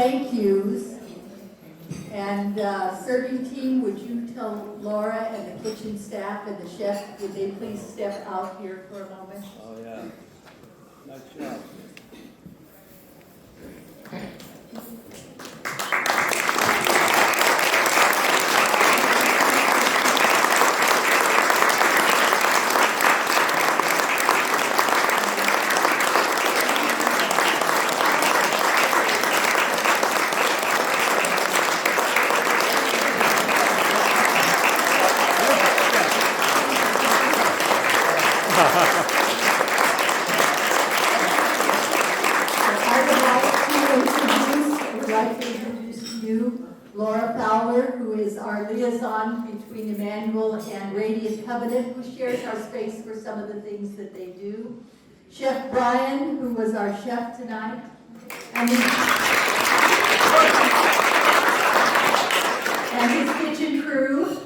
thank yous. And serving team, would you tell Laura and the kitchen staff and the chef, would they please step out here for a moment? Oh, yeah. Nice job. Laura Fowler, who is our liaison between Emanuel and Radiant Covenant, who shares our space for some of the things that they do. Chef Brian, who was our chef tonight. And his kitchen crew.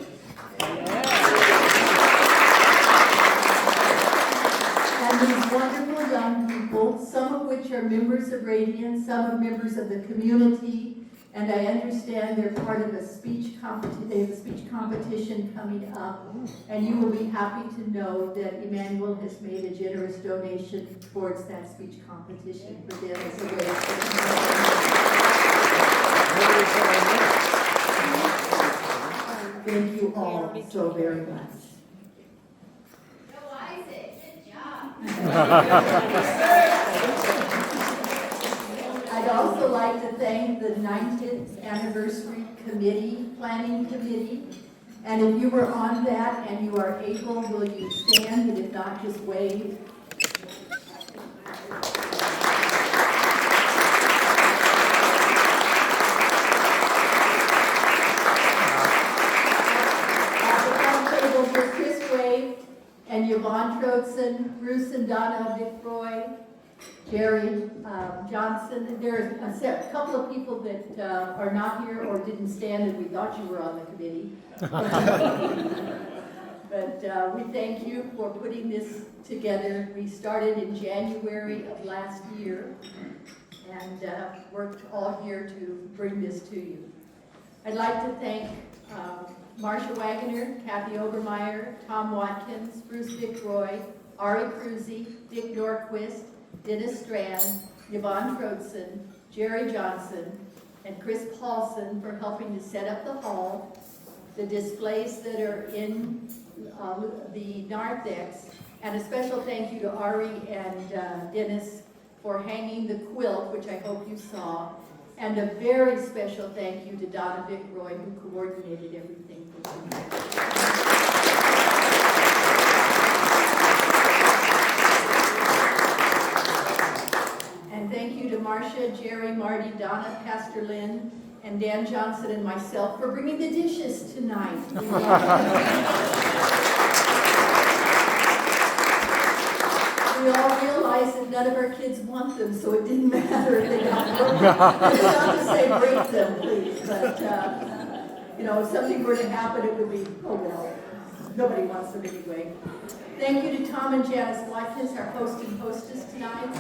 And these wonderful young people, some of which are members of Radiant, some are members of the community. And I understand they're part of a speech competition. They have a speech competition coming up, and you will be happy to know that Emanuel has made a generous donation towards that speech competition for them as a way of thank you all so very much. Go Isaac, good job. I'd also like to thank the 90th Anniversary Committee, Planning Committee. And if you were on that and you are able, will you stand, and if not, just wave. At the front table, just Chris waved, and Yvonne Troutson, Bruce and Donna Vickroy, Jerry Johnson. There are a couple of people that are not here or didn't stand, and we thought you were on the committee. But we thank you for putting this together. We started in January of last year and worked all year to bring this to you. I'd like to thank Marcia Wagoner, Kathy Obermeyer, Tom Watkins, Bruce Vickroy, Ari Cruzy, Dick Norquist, Dennis Strand, Yvonne Troutson, Jerry Johnson, and Chris Paulson for helping to set up the hall, the displays that are in the narthex, and a special thank you to Ari and Dennis for hanging the quilt, which I hope you saw, and a very special thank you to Donna Vickroy, who coordinated everything for tonight. And thank you to Marcia, Jerry, Marty, Donna, Pastor Lynn, and Dan Johnson and myself for bringing the dishes tonight. We all realized that none of our kids want them, so it didn't matter if they got broken. Not to say break them, please, but if something were to happen, it would be, oh well, nobody wants them anyway. Thank you to Tom and Janice Watkins, our host and hostess tonight.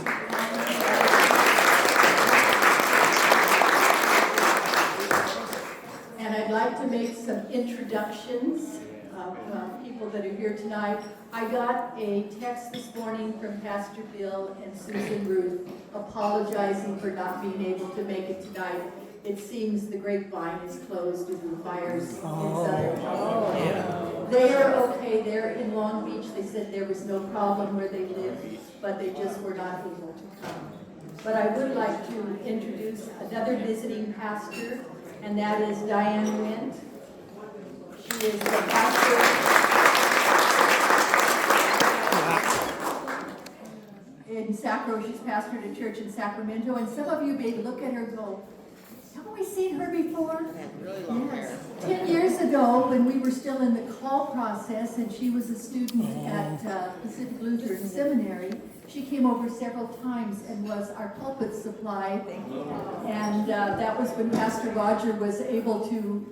And I'd like to make some introductions of people that are here tonight. I got a text this morning from Pastor Bill and Susan Ruth apologizing for not being able to make it tonight. It seems the grapevine is closed due to the fires in Southern California. They are okay. They're in Long Beach. They said there was no problem where they live, but they just were not able to come. But I would like to introduce another visiting pastor, and that is Diane Wint. She is the pastor in Sacramento. She's pastored a church in Sacramento, and some of you may look at her and go, haven't we seen her before? Yes. 10 years ago, when we were still in the call process, and she was a student at Pacific Lutheran Seminary, she came over several times and was our pulpit supply. And that was when Pastor Roger was able to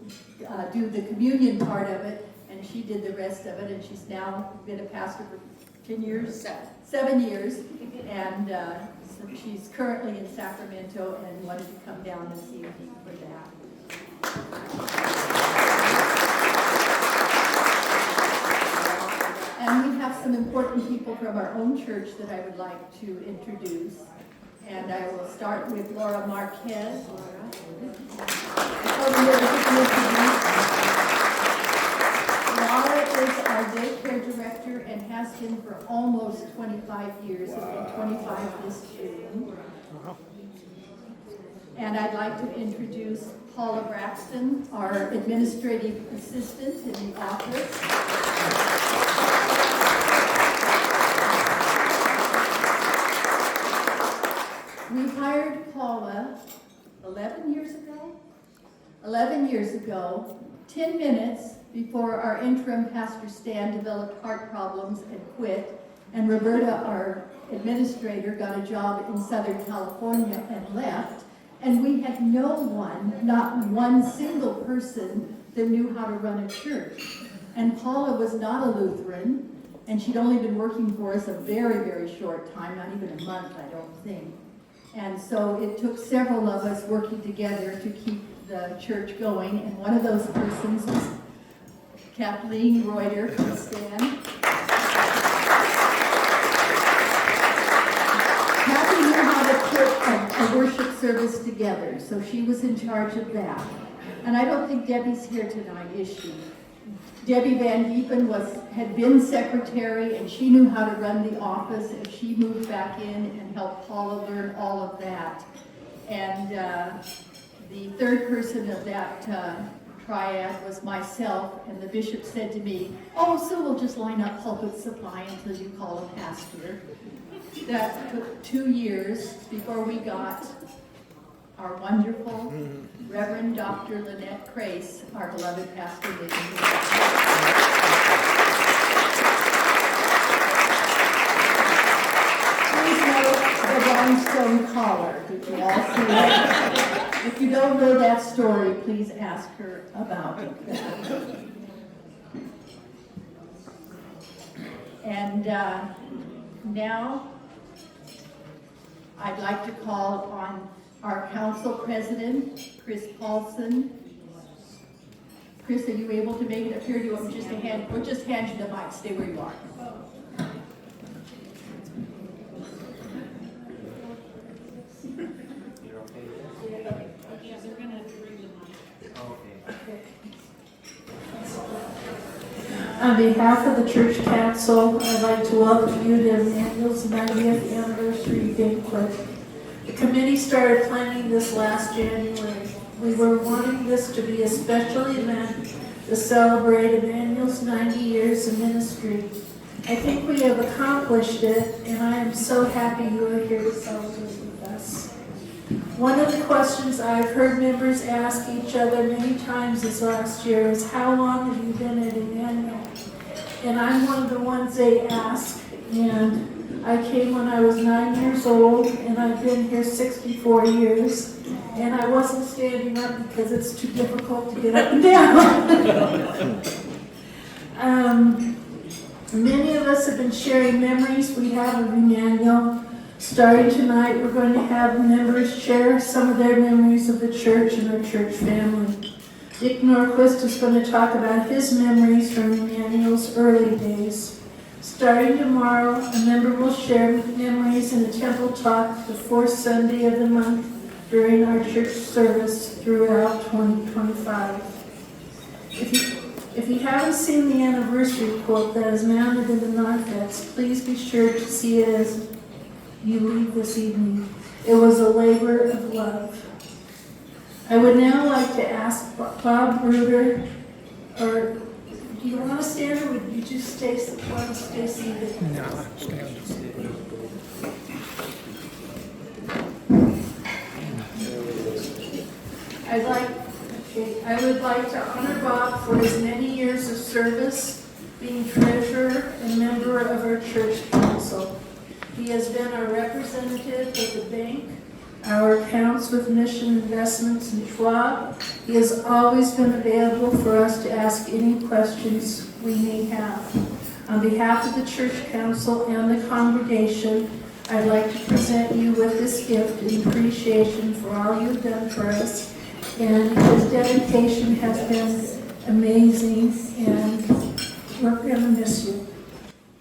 do the communion part of it, and she did the rest of it, and she's now been a pastor for 10 years? 7 years. And She's currently in Sacramento and wanted to come down this evening for that. And we have some important people from our own church that I would like to introduce. And I will start with Laura Marquez. Laura is our daycare director and has been for almost 25 years. It's been 25 this June. And I'd like to introduce Paula Braxton, our administrative assistant in the office. We hired Paula 11 years ago, 10 minutes before our interim Pastor Stan developed heart problems and quit, and Roberta, our administrator, got a job in Southern California and left, and we had no one, not one single person that knew how to run a church. And Paula was not a Lutheran, and she'd only been working for us a very, very short time, not even a month, I don't think. And so it took several of us working together to keep the church going, and one of those persons was Kathleen Reuter from Stan. Kathy knew how to put a worship service together, so she was in charge of that. And I don't think Debbie's here tonight, is she? Debbie Van Diepen had been secretary, and she knew how to run the office, and she moved back in and helped Paula learn all of that. And the third person of that triad was myself, and the bishop said to me, "Oh, so we'll just line up pulpit supply until you call a pastor." That took 2 years before we got our wonderful Reverend Dr. Lynette Crace, our beloved pastor, living here. Please note the rhinestone collar. Did you all see that? If you don't know that story, please ask her about it. And now I'd like to call on our council president, Chris Paulson. Chris, are you able to make it up here? Do you want me just to hand? We'll just hand you the mic. Stay where you are. On behalf of the church council, I'd like to welcome you to Emanuel's 90th anniversary banquet. The committee started planning this last January. We were wanting this to be a special event to celebrate Emanuel's 90 years of ministry. I think we have accomplished it, and I am so happy you are here to celebrate with us. One of the questions I've heard members ask each other many times this last year is, how long have you been at Emanuel? And I'm one of the ones they ask, and I came when I was 9 years old, and I've been here 64 years, and I wasn't standing up because it's too difficult to get up and down. Many of us have been sharing memories we have of Emanuel. Starting tonight, we're going to have members share some of their memories of the church and our church family. Dick Norquist is going to talk about his memories from Emanuel's early days. Starting tomorrow, a member will share memories in a temple talk the fourth Sunday of the month during our church service throughout 2025. If you haven't seen the anniversary quote that is mounted in the narthex, please be sure to see it as you leave this evening. It was a labor of love. I would now like to ask Bob Bruder, or do you want to stand, or would you just want to stay seated? No, stand. I would like to honor Bob for his many years of service, being treasurer and member of our church council. He has been our representative at the bank, our accounts with Mission Investments in Schwab. He has always been available for us to ask any questions we may have. On behalf of the church council and the congregation, I'd like to present you with this gift in appreciation for all you've done for us. And his dedication has been amazing, and we're going to miss you.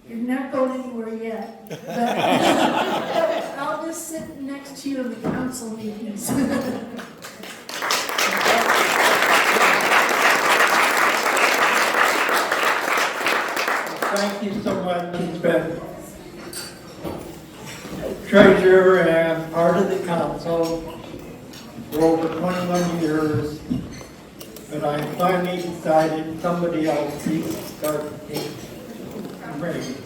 You're not going anywhere yet, but I'll just sit next to you in the council meetings. Thank you so much. He's been treasurer and part of the council for over 21 years. But I finally decided somebody else needs to start taking reins.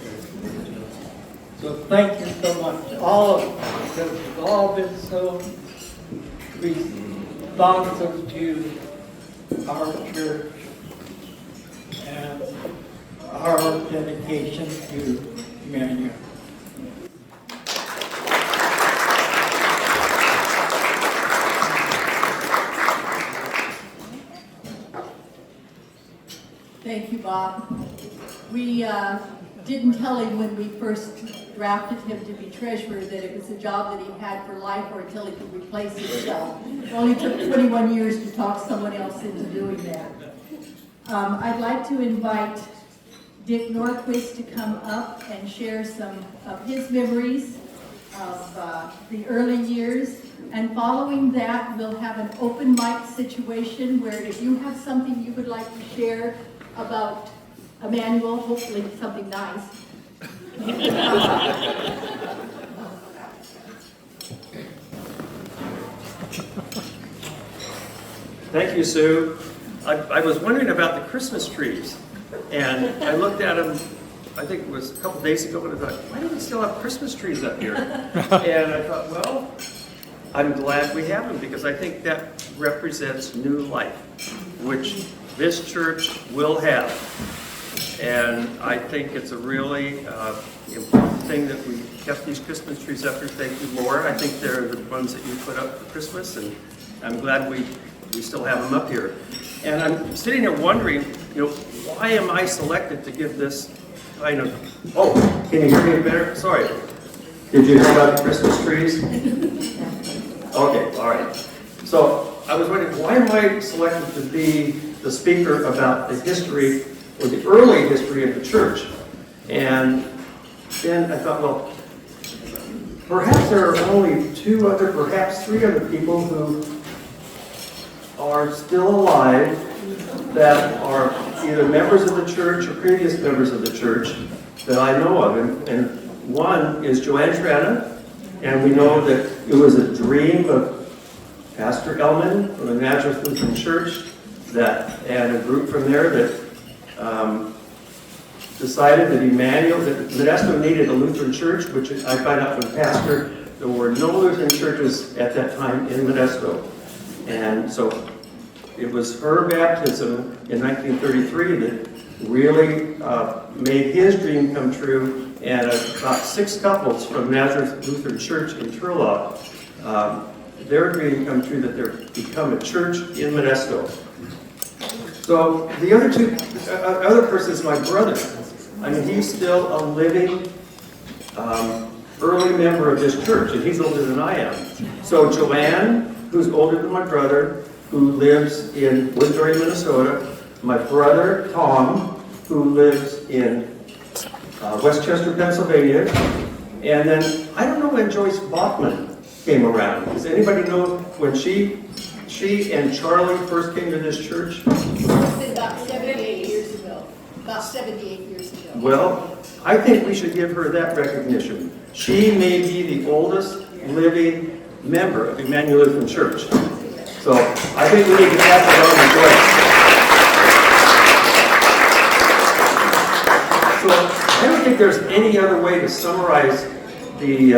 So thank you so much, all of you, because you've all been so responsive to our church and our dedication to Emanuel. Thank you, Bob. We didn't tell him when we first drafted him to be treasurer that it was a job that he had for life or until he could replace himself. It only took 21 years to talk someone else into doing that. I'd like to invite Dick Norquist to come up and share some of his memories of the early years. And following that, we'll have an open mic situation where if you have something you would like to share about Emanuel, hopefully something nice. Thank you, Sue. I was wondering about the Christmas trees, and I looked at them, I think it was a couple days ago, and I thought, why do we still have Christmas trees up here? And I thought, well, I'm glad we have them, because I think that represents new life, which this church will have. And I think it's a really important thing that we kept these Christmas trees up here. Thank you, Laura. I think they're the ones that you put up for Christmas, and I'm glad we still have them up here. And I'm sitting here wondering, why am I selected to give this kind of, oh, can you hear me better? Sorry. Did you hear about the Christmas trees? Okay, all right. So I was wondering, why am I selected to be the speaker about the history or the early history of the church? And then I thought, well, perhaps there are only perhaps three other people who are still alive that are either members of the church or previous members of the church that I know of. And one is Joanne Trana, and we know that it was a dream of Pastor Ellman from the Nazareth Lutheran Church and a group from there that decided that Emanuel, that Modesto needed a Lutheran church, which I find out from the pastor, there were no Lutheran churches at that time in Modesto. And so it was her baptism in 1933 that really made his dream come true. And about 6 couples from Nazareth Lutheran Church in Turlock, their dream come true that they're become a church in Modesto. So the other person is my brother. I mean, he's still a living early member of this church, and he's older than I am. So Joanne, who's older than my brother, who lives in Woodbury, Minnesota. My brother, Tom, who lives in Westchester, Pennsylvania. And then, I don't know when Joyce Bachman came around. Does anybody know when she and Charlie first came to this church? About 78 years ago. About 78 years ago. Well, I think we should give her that recognition. She may be the oldest living member of Emanuel Lutheran Church. So I think we need to pass it on to Joyce. So I don't think there's any other way to summarize the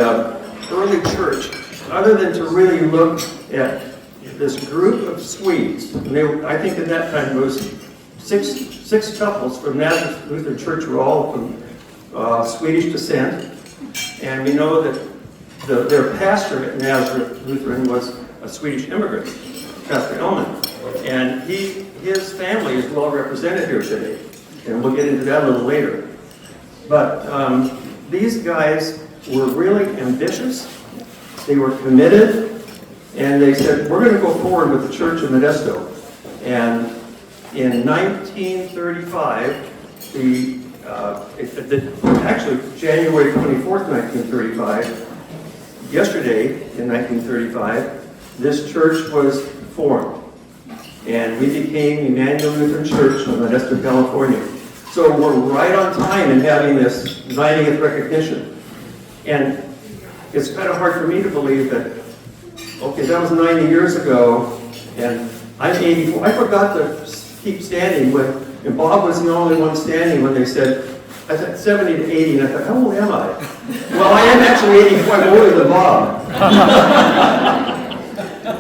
early church other than to really look at this group of Swedes. And I think at that time it was six couples from Nazareth Lutheran Church were all from Swedish descent. And we know that their pastor at Nazareth Lutheran was a Swedish immigrant, Pastor Ellman. And his family is well represented here today. And we'll get into that a little later. But these guys were really ambitious, they were committed, and they said, we're going to go forward with the church of Modesto. And in 1935, actually January 24th, 1935, yesterday in 1935, this church was formed. And we became Emanuel Lutheran Church of Modesto, California. So we're right on time in having this 90th recognition. And it's kind of hard for me to believe that, okay, that was 90 years ago, and I'm 84. I forgot to keep standing and Bob was the only one standing when they said, I said 70 to 80, and I thought, how old am I? Well, I am actually 84, I'm older than Bob.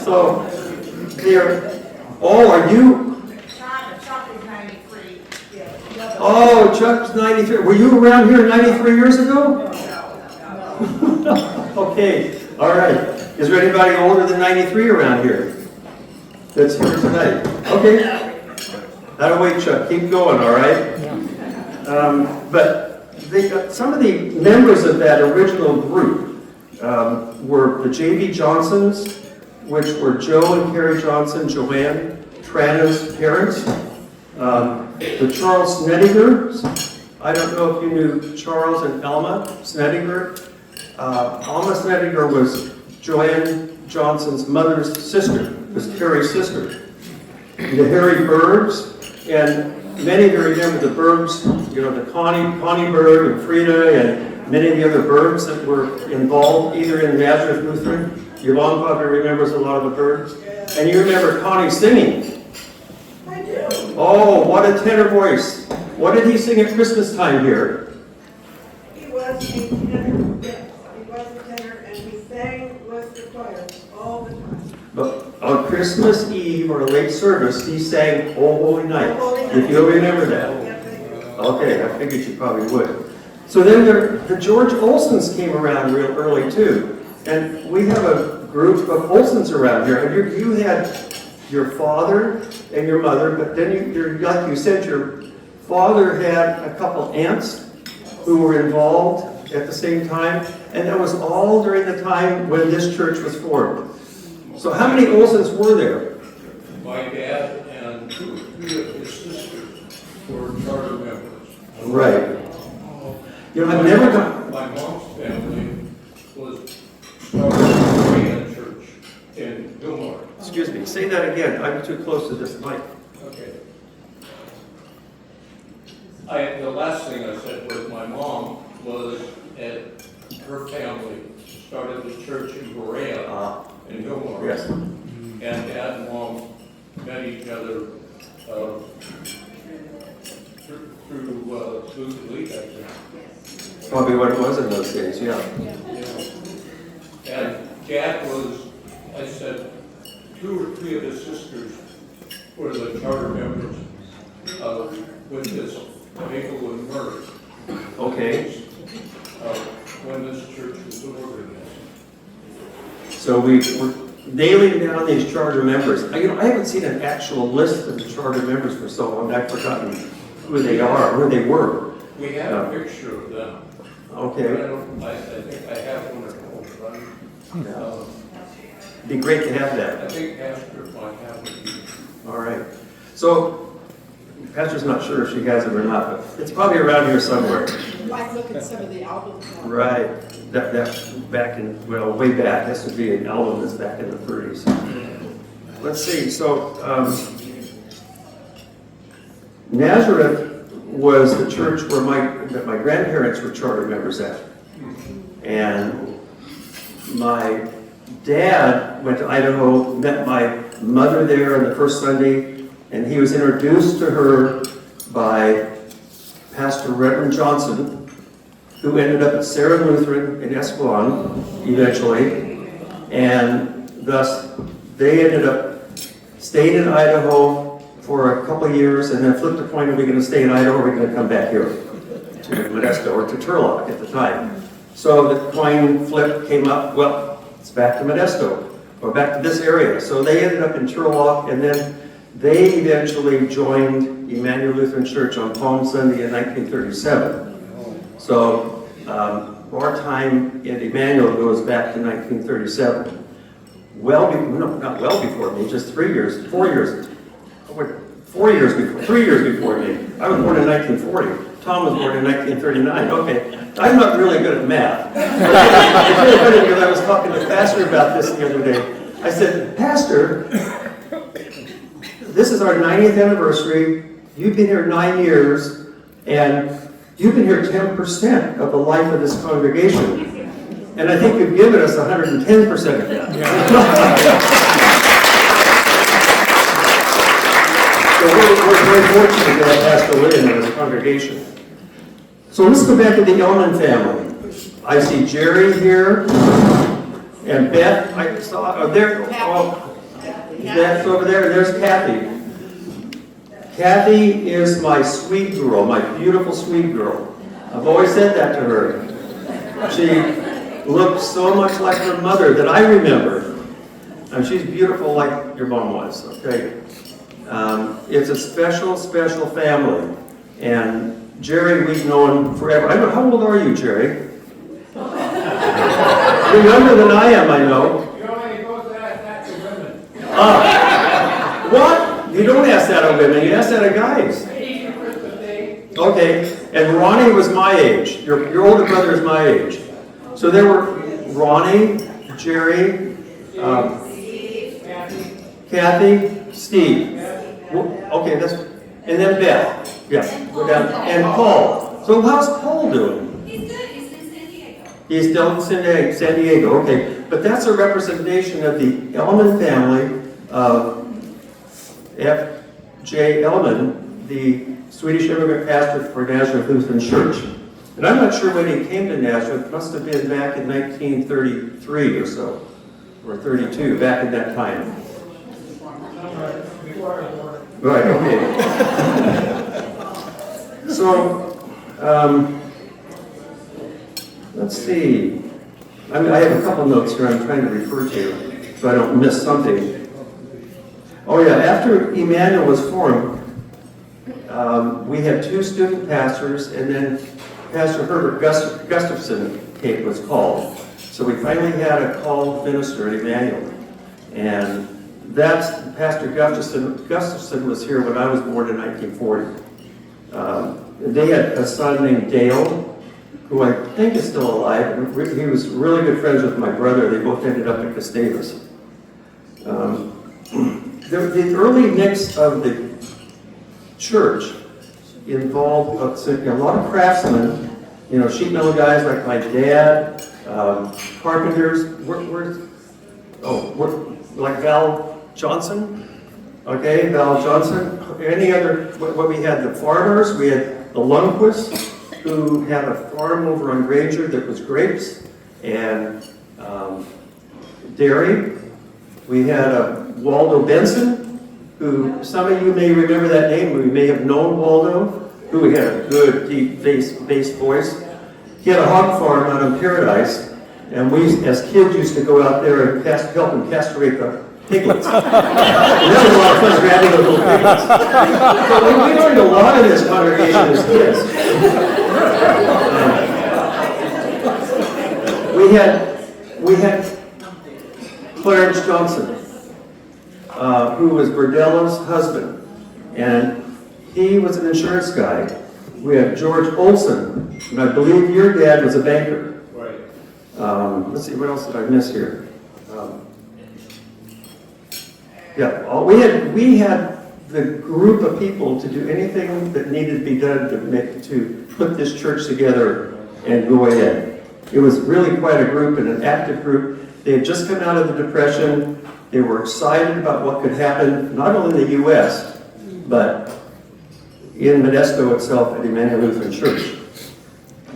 So, are you? Chuck is 93. Yeah. Oh, Chuck's 93. Were you around here 93 years ago? No. Okay, all right. Is there anybody older than 93 around here that's here tonight? Okay. That'll wait, Chuck. Keep going, all right? But some of the members of that original group were the J.B. Johnsons, which were Joe and Carrie Johnson, Joanne Trana's parents. The Charles Snedigers. I don't know if you knew Charles and Alma Snediger. Alma Snediger was Joanne Johnson's mother's sister, was Carrie's sister. The Harry Bergs, and many of you remember the Bergs, you know, the Connie Berg and Frida and many of the other Bergs that were involved either in Nazareth Lutheran. Yvonne probably remembers a lot of the Bergs. And you remember Connie singing. I do. Oh, what a tenor voice. What did he sing at Christmas time here? He was a tenor, yes. He was a tenor, and he sang with the choir all the time. But on Christmas Eve or a late service, he sang "O Holy Night." O Holy Night. If you remember that. Yes, I do. Okay, I figured you probably would. So then the George Olsons came around real early too. And we have a group of Olsons around here. And you had your father and your mother, but then like you said, your father had a couple aunts who were involved at the same time. And that was all during the time when this church was formed. So how many Olsons were there? My dad and two or three of his sisters were charter members. Right. You know, I've never done. My mom's family was started a Korean church in Gilmore. Excuse me, say that again. I'm too close to this mic. Okay. The last thing I said was my mom was at her family started the church in Berea in Gilmore. Yes. And Dad and Mom met each other through Lutheran League, I think. Probably what it was in those days, yeah. And Jack was, I said, two or three of his sisters were the charter members with this Maple and Murray. Okay. When this church was organized. So we're nailing down these charter members. I haven't seen an actual list of the charter members for so long. I've forgotten who they are, who they were. We have a picture of them. Okay. I think I have one at home, right? It'd be great to have I that. think Pastor might have it. All right. So, Pastor's not sure if she has it or not, but it's probably around here somewhere. Might look at some of the albums. Right. That's back in, well, way back. This would be an album that's back in the 30s. Let's see. So, Nazareth was the church where that my grandparents were charter members at. And my dad went to Idaho, met my mother there on the first Sunday, and he was introduced to her by Pastor Reverend Johnson, who ended up at Sarah Lutheran in Escalon eventually. And thus, they ended up staying in Idaho for a couple of years and then flipped a coin, are we going to stay in Idaho or are we going to come back here to Modesto or to Turlock at the time? So the coin flip came up, well, it's back to Modesto or back to this area. So they ended up in Turlock and then they eventually joined Emanuel Lutheran Church on Palm Sunday in 1937. So our time at Emanuel goes back to 1937. Well, no, not well before me, just 4 years before, 3 years before me. I was born in 1940. Tom was born in 1939. Okay, I'm not really good at math. It's really funny because I was talking to Pastor about this the other day. I said, Pastor, this is our 90th anniversary. You've been here 9 years, and you've been here 10% of the life of this congregation. And I think you've given us 110% of that. So we're very fortunate to have Pastor William in this congregation. So let's go back to the Ellman family. I see Jerry here, and Beth, I saw, there, well, Beth's over there, and there's Kathy. Kathy is my sweet girl, my beautiful sweet girl. I've always said that to her. She looked so much like her mother that I remember. And she's beautiful like your mom was, okay? It's a special, special family. And Jerry, we've known forever. I don't know, how old are you, Jerry? You're younger than I am, I know. You're only supposed to ask that to women. What? You don't ask that of women, you ask that of guys. Okay, and Ronnie was my age. Your older brother is my age. So there were Ronnie, Jerry, Kathy, Steve. Okay, and then Beth. Yeah, go down. And Paul. So how's Paul doing? He's good, he's in San Diego. He's still in San Diego, okay. But that's a representation of the Ellman family of F.J. Ellman, the Swedish immigrant pastor for Nazareth Lutheran Church. And I'm not sure when he came to Nazareth, it must have been back in 1933 or so, or 32, back in that time. Right, okay. So, let's see. I have a couple notes here I'm trying to refer to, so I don't miss something. Oh yeah, after Emanuel was formed, we had 2 student pastors, and then Pastor Herbert Gustafson was called. So we finally had a called minister at Emanuel. And that's Pastor Gustafson was here when I was born in 1940. They had a son named Dale, who I think is still alive. He was really good friends with my brother. They both ended up at Gustavus. The early mix of the church involved a lot of craftsmen, sheet metal guys like my dad, carpenters. Like Val Johnson? Okay, Val Johnson. Any other, what we had, the farmers, we had the Lundquists, who had a farm over on Granger that was grapes and dairy. We had Waldo Benson, who some of you may remember that name. We may have known Waldo, who had a good, deep bass voice. He had a hog farm out in Paradise, and we, as kids, used to go out there and help him castrate the piglets. And that was a lot of fun grabbing those little piglets. So we learned a lot in this congregation as kids. We had Clarence Johnson, who was Verdella's husband, and he was an insurance guy. We had George Olson, and I believe your dad was a banker. Right. Let's see, what else did I miss here? We had the group of people to do anything that needed to be done to put this church together and go ahead. It was really quite a group and an active group. They had just come out of the Depression. They were excited about what could happen, not only in the U.S., but in Modesto itself at Emanuel Lutheran Church.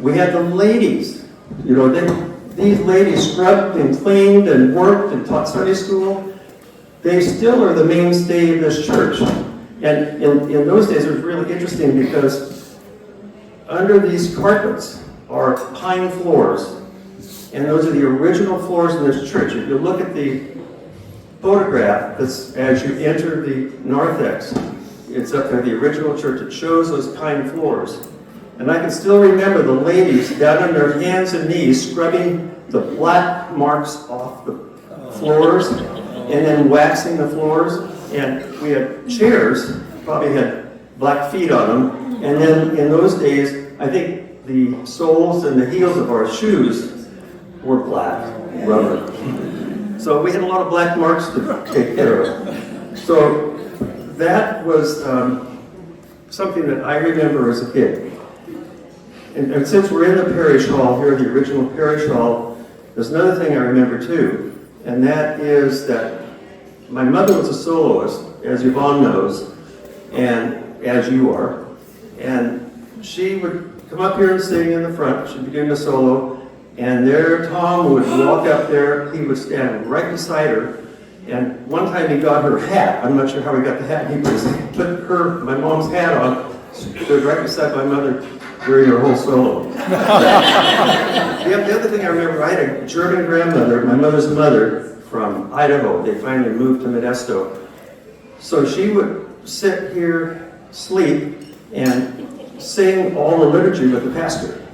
We had the ladies. These ladies scrubbed and cleaned and worked and taught Sunday school. They still are the mainstay of this church. And in those days, it was really interesting because under these carpets are pine floors. And those are the original floors in this church. If you look at the photograph that's as you enter the narthex, it's up there, the original church. It shows those pine floors. And I can still remember the ladies down on their hands and knees scrubbing the black marks off the floors and then waxing the floors. And we had chairs, probably had black feet on them. And then in those days, I think the soles and the heels of our shoes were black, rubber. So we had a lot of black marks to take care of. So that was something that I remember as a kid. And since we're in the parish hall here, the original parish hall, there's another thing I remember too, and that is that my mother was a soloist, as Yvonne knows, and as you are, and she would come up here and sing in the front. She'd be doing a solo, and there Tom would walk up there. He would stand right beside her, and one time he got her hat. I'm not sure how he got the hat. He put my mom's hat on, stood right beside my mother during her whole solo. The other thing I remember, I had a German grandmother, my mother's mother, from Idaho. They finally moved to Modesto. So she would sit here, sleep, and sing all the liturgy with the pastor.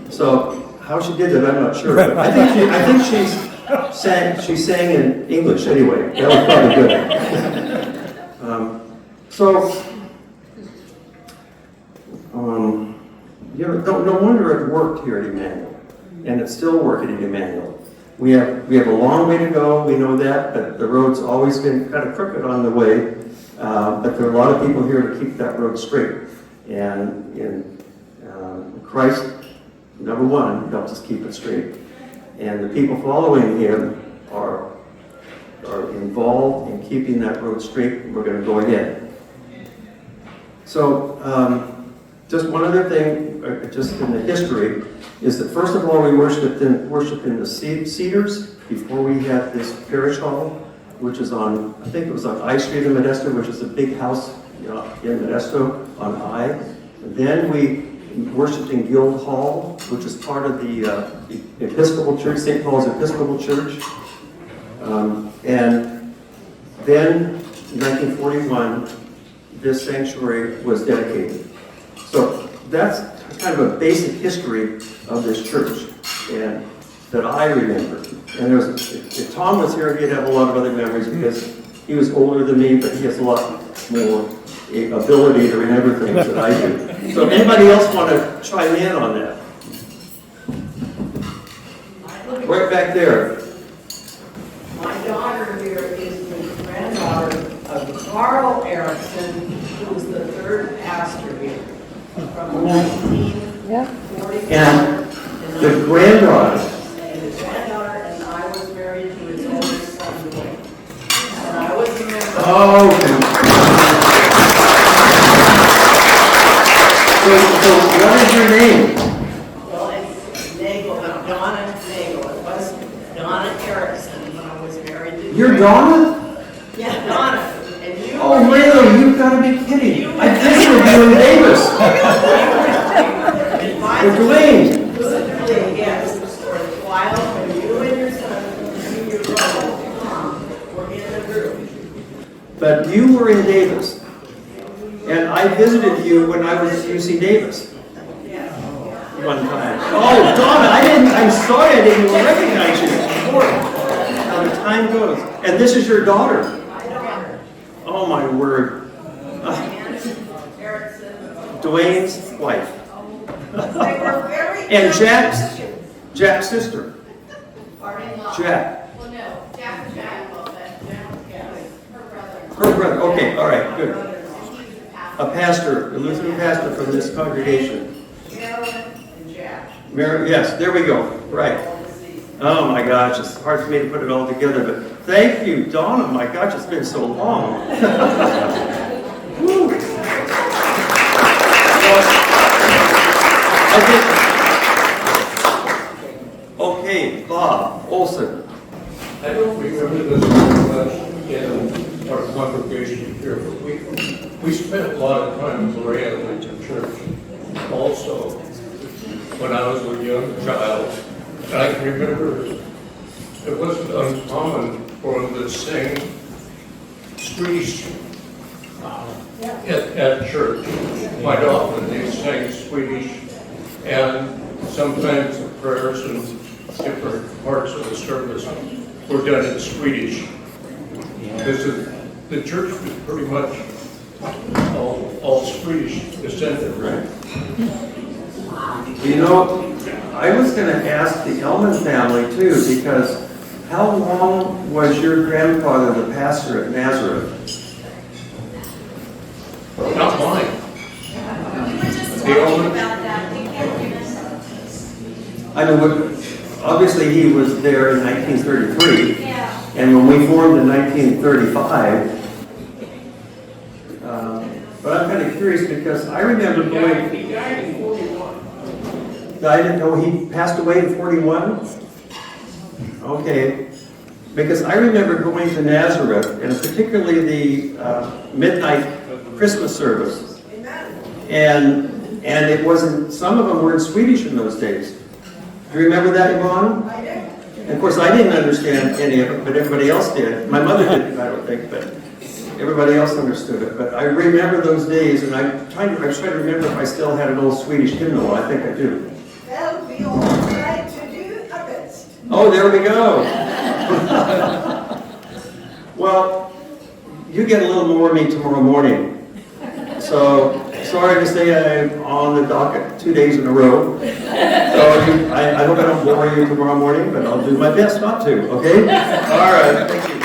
So how she did that, I'm not sure. But I think she sang in English anyway. That was probably good. No wonder it worked here at Emanuel, and it's still working at Emanuel. We have a long way to go, we know that, but the road's always been kind of crooked on the way, but there are a lot of people here to keep that road straight. And in Christ, number one, helps us keep it straight. And the people following him are involved in keeping that road straight, and we're going to go ahead. So, just one other thing, just in the history, is that first of all we worshipped in the Cedars before we had this parish hall, which is on, I think it was on I Street in Modesto, which is a big house in Modesto on I. And then we worshipped in Guild Hall, which is part of the Episcopal Church, St. Paul's Episcopal Church. And then in 1941, this sanctuary was dedicated. So that's kind of a basic history of this church, and that I remember. And if Tom was here, he'd have a lot of other memories because he was older than me, but he has a lot more ability to remember things than I do. So anybody else want to chime in on that? Right back there. My daughter here is the granddaughter of Carl Erickson, who was the third pastor here from 1944. And the granddaughter. And his granddaughter and I was married to his oldest son, Dwayne. And I was a member. Oh, okay. So what is your name? Well, it's Nagel, Donna Nagel. It was Donna Erickson when I was married to. You're Donna? Yeah, Donna. And you. Oh, really? You've got to be kidding. I visited you in Davis. With Dwayne. Yes, for a while when you and your son, your brother, Tom, were in the group. But you were in Davis. And I visited you when I was at UC Davis. One time. Oh, Donna, I'm sorry I didn't even recognize you. How the time goes. And this is your daughter. Oh, my word. Dwayne's wife. They were very. And Jack's sister. Jack. Well, no, Jack was Jack, but her brother. Her brother. Okay, all right, good. He was a pastor. A pastor, a Lutheran pastor from this congregation. Marilyn and Jack. Yes, there we go. Right. Oh my gosh, it's hard for me to put it all together, but thank you, Donna. My gosh, it's been so long. Woo. Okay, Bob Olson. I don't remember this much in our congregation here, but we spent a lot of time in Lorraine at the church. Also, when I was a young child, and I can remember it wasn't uncommon for them to sing street at church. Quite often they sang Swedish, and sometimes the prayers and different parts of the service were done in Swedish. Because the church was pretty much all Swedish descended, right? You know, I was gonna ask the Elman family too, because how long was your grandfather the pastor at Nazareth? Not mine. We were just The talking only- about that, we can't give us. I know, obviously he was there in 1933, Yeah. and when we formed in 1935, but I'm kind of curious because I remember going. He died in 41. I didn't know he passed away in 41? Okay, because I remember going to Nazareth, and particularly the midnight Christmas service. And it wasn't, some of them were in Swedish in those days. Do you remember that, Yvonne? I do. And of course, I didn't understand any of it, but everybody else did. My mother didn't, I don't think, but everybody else understood it. But I remember those days, and I was trying to remember if I still had an old Swedish hymnal. I think I do. Well, we all try to do our best. Oh, there we go. Well, you get a little more of me tomorrow morning. So, sorry to say I'm on the docket 2 days in a row. So I hope I don't bore you tomorrow morning, but I'll do my best not to, okay? All right, thank you.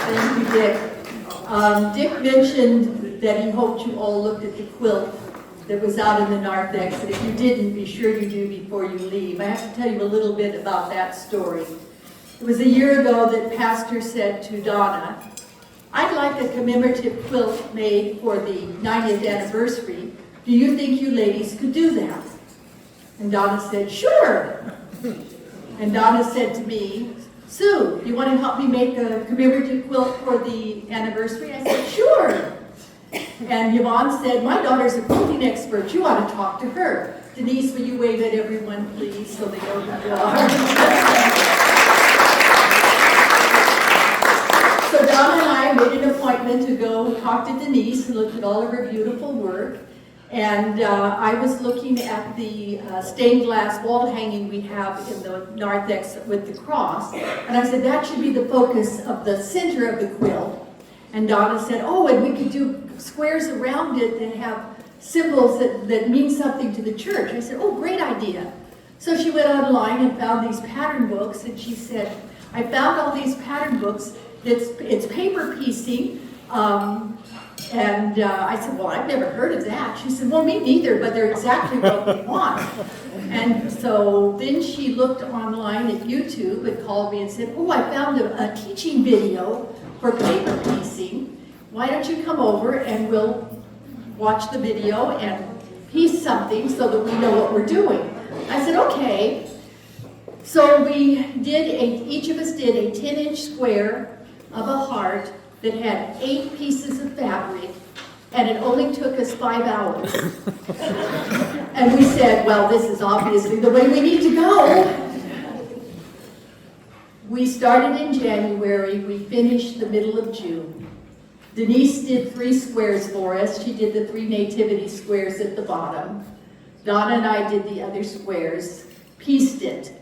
Thank you, Dick. Dick mentioned that he hoped you all looked at the quilt that was out in the narthex, and if you didn't, be sure you do before you leave. I have to tell you a little bit about that story. It was a year ago that Pastor said to Donna, "I'd like a commemorative quilt made for the 90th anniversary. Do you think you ladies could do that?" And Donna said, "Sure." And Donna said to me, "Sue, you want to help me make a commemorative quilt for the anniversary?" I said, "Sure." And Yvonne said, "My daughter's a quilting expert. You ought to talk to her." Denise, will you wave at everyone, please, so they know who you are? So Donna and I made an appointment to go talk to Denise and look at all of her beautiful work. And I was looking at the stained glass wall hanging we have in the narthex with the cross. And I said, that should be the focus of the center of the quilt. And Donna said, oh, and we could do squares around it that have symbols that mean something to the church. I said, oh, great idea. So she went online and found these pattern books, and she said, I found all these pattern books. It's paper piecing. And I said, well, I've never heard of that. She said, well, me neither, but they're exactly what we want. And so then she looked online at YouTube and called me and said, oh, I found a teaching video for paper piecing. Why don't you come over and we'll watch the video and piece something so that we know what we're doing. I said, okay. So we did, each of us did a 10-inch square of a heart that had 8 pieces of fabric, and it only took us 5 hours. And we said, well, this is obviously the way we need to go. We started in January, we finished the middle of June. Denise did 3 squares for us. She did the 3 nativity squares at the bottom. Donna and I did the other squares, pieced it.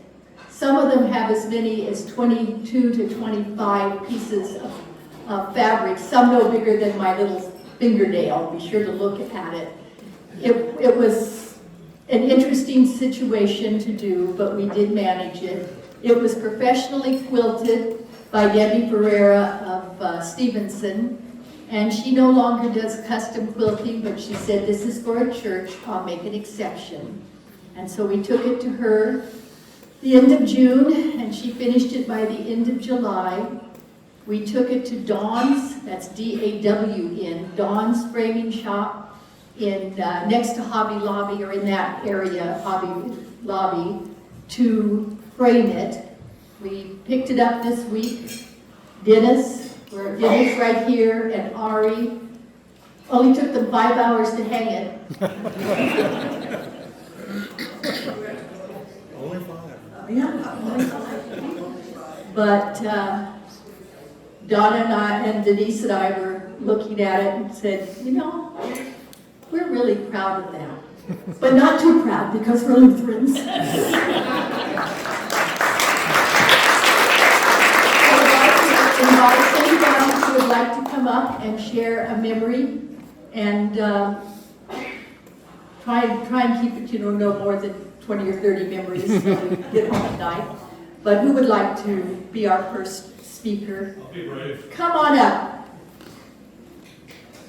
Some of them have as many as 22 to 25 pieces of fabric, some no bigger than my little fingernail. Be sure to look at it. It was an interesting situation to do, but we did manage it. It was professionally quilted by Debbie Ferreira of Stevenson, and she no longer does custom quilting, but she said, this is for a church, I'll make an exception. And so we took it to her the end of June, and she finished it by the end of July. We took it to Dawn's, that's D-A-W-N, Dawn's Framing Shop in next to Hobby Lobby, or in that area, Hobby Lobby, to frame it. We picked it up this week. Dennis right here, and Ari. Only took them 5 hours to hang it. Only 5. But Donna and I and Denise and I were looking at it and said, you know, we're really proud of that. But not too proud because we're Lutherans. So I'd like to invite anybody who would like to come up and share a memory and try and keep it, no more than 20 or 30 memories so we get home at night. But who would like to be our first speaker? I'll be brave. Come on up.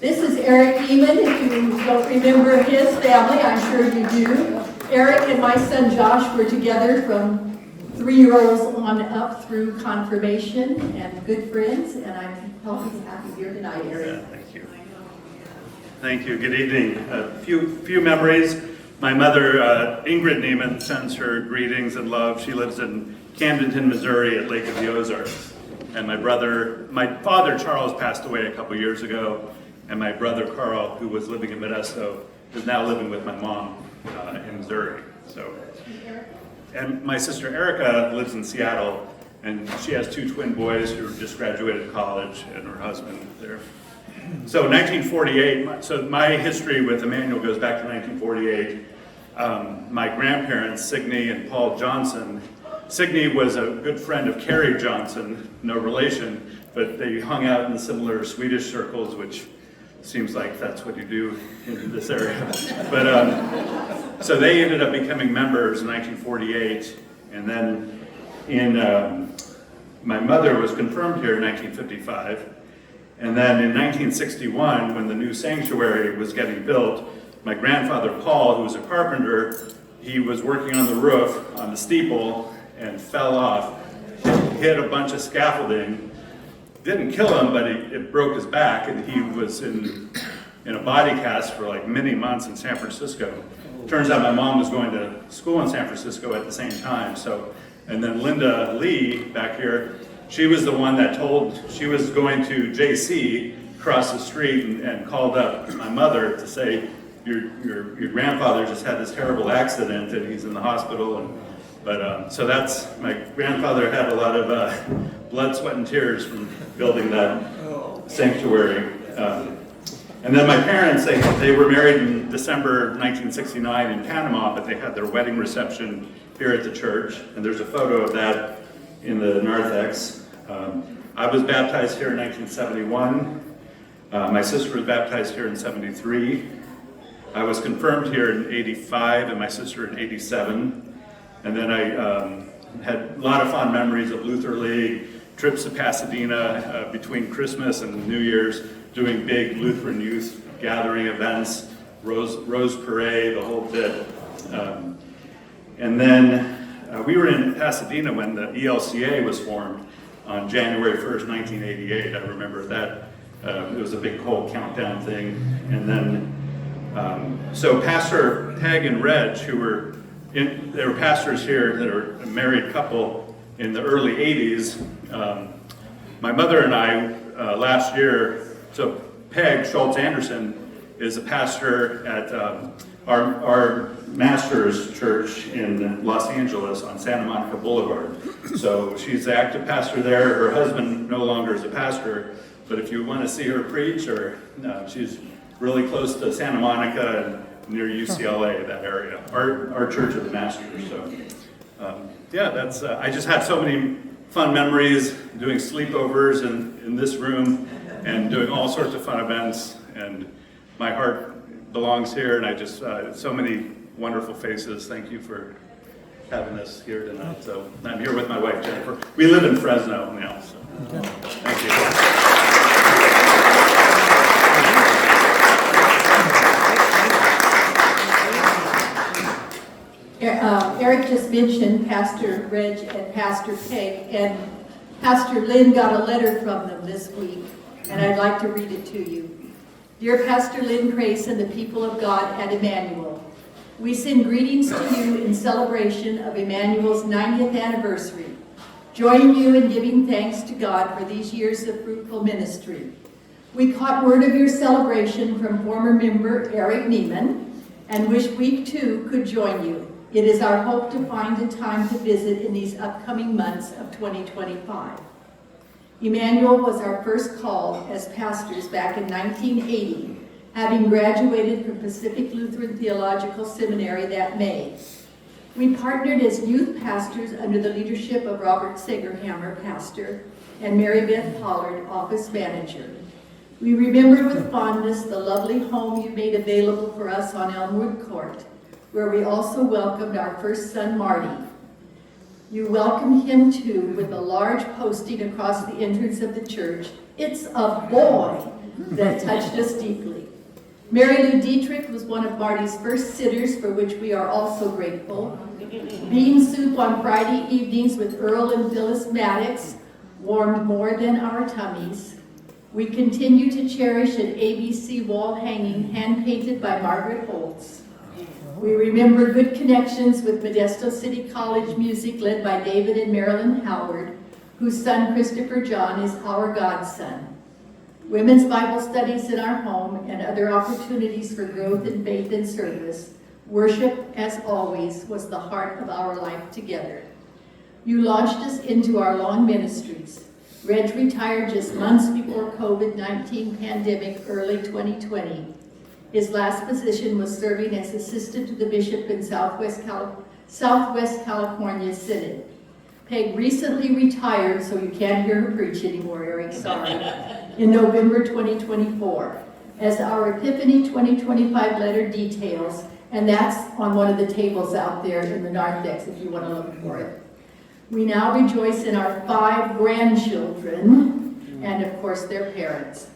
This is Eric Eman. If you don't remember his family, I'm sure you do. Eric and my son Josh were together from 3-year-olds on up through confirmation and good friends, and I'm always happy here tonight, Eric. Yeah, thank you. Thank you. Good evening. A few memories. My mother, Ingrid Neiman, sends her greetings and love. She lives in Camdenton, Missouri at Lake of the Ozarks. And my father, Charles, passed away a couple years ago. And my brother, Carl, who was living in Modesto, is now living with my mom in Missouri. And my sister, Erica, lives in Seattle. And she has 2 twin boys who just graduated college and her husband there. So 1948, so my history with Emanuel goes back to 1948. My grandparents, Signe and Paul Johnson. Signe was a good friend of Carrie Johnson, no relation, but they hung out in similar Swedish circles, which seems like that's what you do in this area. But so they ended up becoming members in 1948, and then my mother was confirmed here in 1955. And then in 1961, when the new sanctuary was getting built, my grandfather Paul, who was a carpenter, he was working on the roof, on the steeple, and fell off, hit a bunch of scaffolding. Didn't kill him, but it broke his back, and he was in a body cast for like many months in San Francisco. Turns out my mom was going to school in San Francisco at the same time. And then Linda Lee back here, she was the one that she was going to JC across the street and called up my mother to say, your grandfather just had this terrible accident and he's in the hospital. So that's, my grandfather had a lot of blood, sweat, and tears from building that sanctuary. And then my parents, they were married in December 1969 in Panama, but they had their wedding reception here at the church. And there's a photo of that in the narthex. I was baptized here in 1971. My sister was baptized here in 73. I was confirmed here in 85 and my sister in 87. And then I had a lot of fond memories of Luther League, trips to Pasadena between Christmas and New Year's, doing big Lutheran youth gathering events, Rose Parade, the whole bit. And then we were in Pasadena when the ELCA was formed on January 1st, 1988. I remember that. It was a big whole countdown thing. And then, so Pastor Peg and Reg, they were pastors here that are a married couple in the early 80s. My mother and I, last year, so Peg Schultz Anderson is a pastor at our master's church in Los Angeles on Santa Monica Boulevard. So she's the active pastor there. Her husband no longer is a pastor, but if you want to see her preach, she's really close to Santa Monica and near UCLA, that area. Our church of the masters. So yeah, that's. I just had so many fun memories doing sleepovers in this room and doing all sorts of fun events. And my heart belongs here, and I just so many wonderful faces. Thank you for having us here tonight. So I'm here with my wife Jennifer. We live in Fresno now. So thank you. Eric just mentioned Pastor Reg and Pastor Peg, and Pastor Lynn got a letter from them this week, and I'd like to read it to you. Dear Pastor Lynn Grace and the people of God at Emanuel, we send greetings to you in celebration of Emanuel's 90th anniversary. Join you in giving thanks to God for these years of fruitful ministry. We caught word of your celebration from former member Eric Neiman and wish we too could join you. It is our hope to find a time to visit in these upcoming months of 2025. Emanuel was our first call as pastors back in 1980, having graduated from Pacific Lutheran Theological Seminary that May. We partnered as youth pastors under the leadership of Robert Segerhammer, pastor, and Mary Beth Pollard, office manager. We remember with fondness the lovely home you made available for us on Elmwood Court, where we also welcomed our first son, Marty. You welcomed him too with a large posting across the entrance of the church, "It's a boy," that touched us deeply. Mary Lou Dietrich was one of Marty's first sitters, for which we are also grateful. Bean soup on Friday evenings with Earl and Phyllis Maddox warmed more than our tummies. We continue to cherish an ABC wall hanging hand-painted by Margaret Holtz. We remember good connections with Modesto City College music led by David and Marilyn Howard, whose son Christopher John is our godson. Women's Bible studies in our home and other opportunities for growth in faith and service. Worship, as always, was the heart of our life together. You launched us into our long ministries. Reg retired just months before COVID-19 pandemic, early 2020. His last position was serving as assistant to the bishop in Southwest California Synod. Peg recently retired, so you can't hear her preach anymore, Eric, sorry, in November 2024. As our Epiphany 2025 letter details, and that's on one of the tables out there in the narthex if you want to look for it. We now rejoice in our 5 grandchildren and, of course, their parents.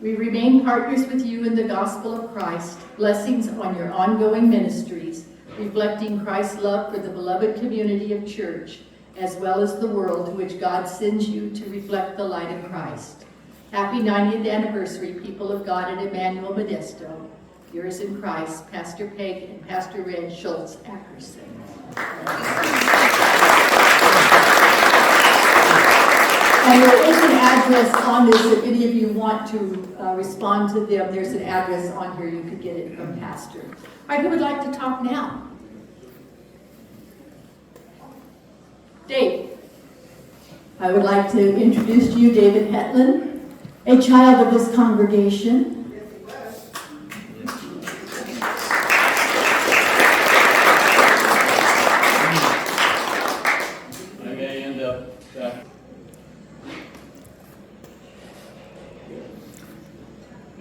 We remain partners with you in the gospel of Christ. Blessings on your ongoing ministries, reflecting Christ's love for the beloved community of church, as well as the world to which God sends you to reflect the light of Christ. Happy 90th anniversary, people of God at Emanuel Modesto. Yours in Christ, Pastor Peg and Pastor Red Schultz Ackerson. And there is an address on this, if any of you want to respond to them, there's an address on here, you could get it from Pastor. All right, who would like to talk now? Dave. I would like to introduce to you David Hetland, a child of this congregation. I may end up back.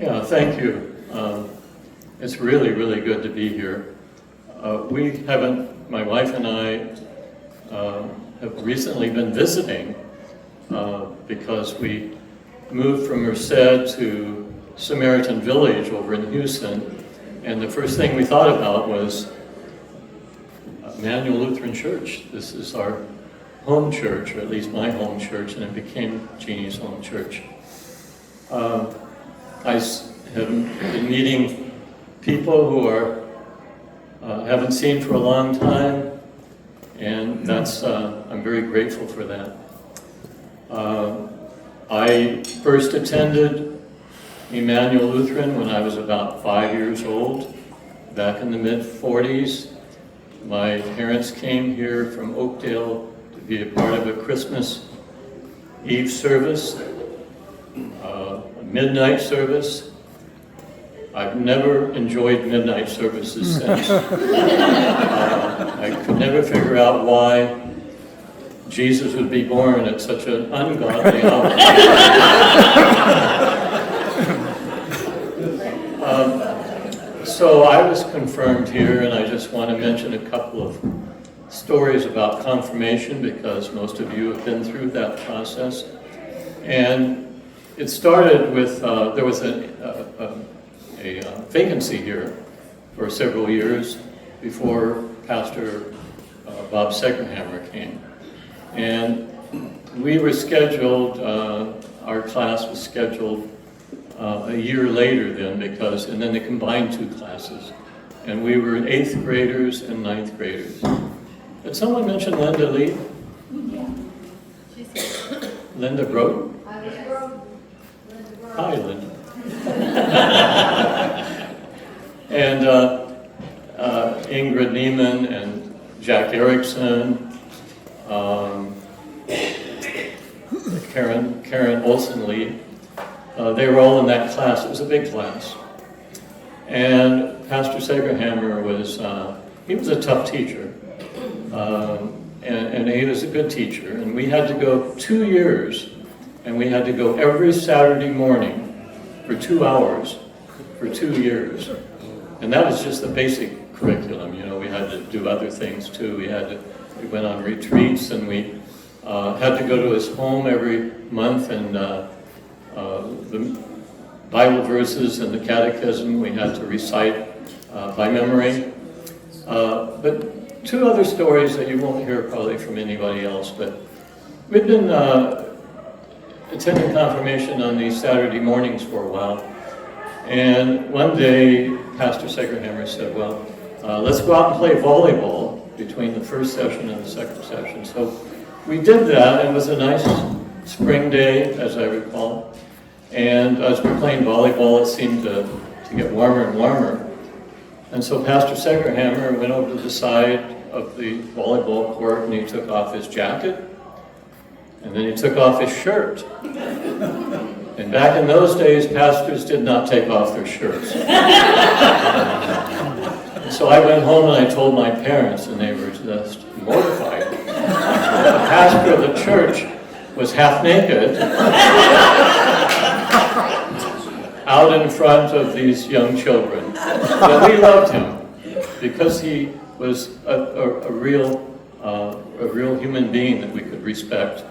Yeah, thank you. It's really, really good to be here. My wife and I have recently been visiting because we moved from Merced to Samaritan Village over in Houston, and the first thing we thought about was Emanuel Lutheran Church. This is our home church, or at least my home church, and it became Jeannie's home church. I have been meeting people who haven't seen for a long time, and I'm very grateful for that. I first attended Emanuel Lutheran when I was about 5 years old, back in the mid-40s. My parents came here from Oakdale to be a part of a Christmas Eve service, a midnight service. I've never enjoyed midnight services since. I could never figure out why Jesus would be born at such an ungodly hour. So I was confirmed here, and I just want to mention a couple of stories about confirmation because most of you have been through that process. And it started with, there was a vacancy here for several years before Pastor Bob Segerhammer came. And we were scheduled, our class was scheduled a year later then and then they combined 2 classes. And we were 8th graders and 9th graders. Did someone mention Linda Lee? Yeah. Linda Broden? Hi, Linda. And Ingrid Neiman and Jack Erickson, Karen Olsen-Lee. They were all in that class. It was a big class. And Pastor Segerhammer was, he was a tough teacher. And he was a good teacher. And we had to go 2 years, and we had to go every Saturday morning for 2 hours for 2 years. And that was just the basic curriculum. You know, we had to do other things too. We went on retreats, and we had to go to his home every month, and the Bible verses and the catechism we had to recite by memory. But 2 other stories that you won't hear probably from anybody else, but we've been attending confirmation on these Saturday mornings for a while. And one day, Pastor Segerhammer said, well, let's go out and play volleyball between the first session and the second session. So we did that, and it was a nice spring day, as I recall. And as we were playing volleyball, it seemed to get warmer and warmer. And so Pastor Segerhammer went over to the side of the volleyball court, and he took off his jacket, and then he took off his shirt. And back in those days, pastors did not take off their shirts. So I went home and I told my parents, and they were just mortified. The pastor of the church was half naked out in front of these young children. But we loved him because he was a real human being that we could respect.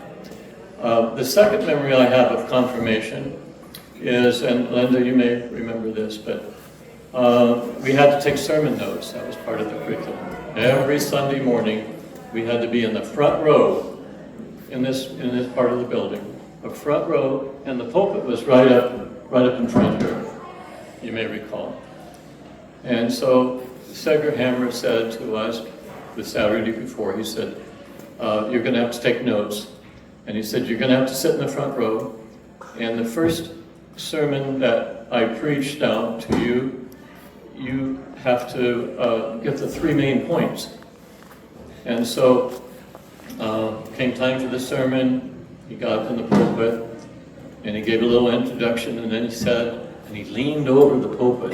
The second memory I have of confirmation is, and Linda, you may remember this, but we had to take sermon notes. That was part of the curriculum. Every Sunday morning, we had to be in the front row in this part of the building, a front row, and the pulpit was right up in front here, you may recall. And so Segerhammer said to us the Saturday before, he said, you're going to have to take notes. And he said, you're going to have to sit in the front row. And the first sermon that I preached now to you, you have to get the 3 main points. And so came time for the sermon. He got up in the pulpit, and he gave a little introduction, and then he said, and he leaned over the pulpit,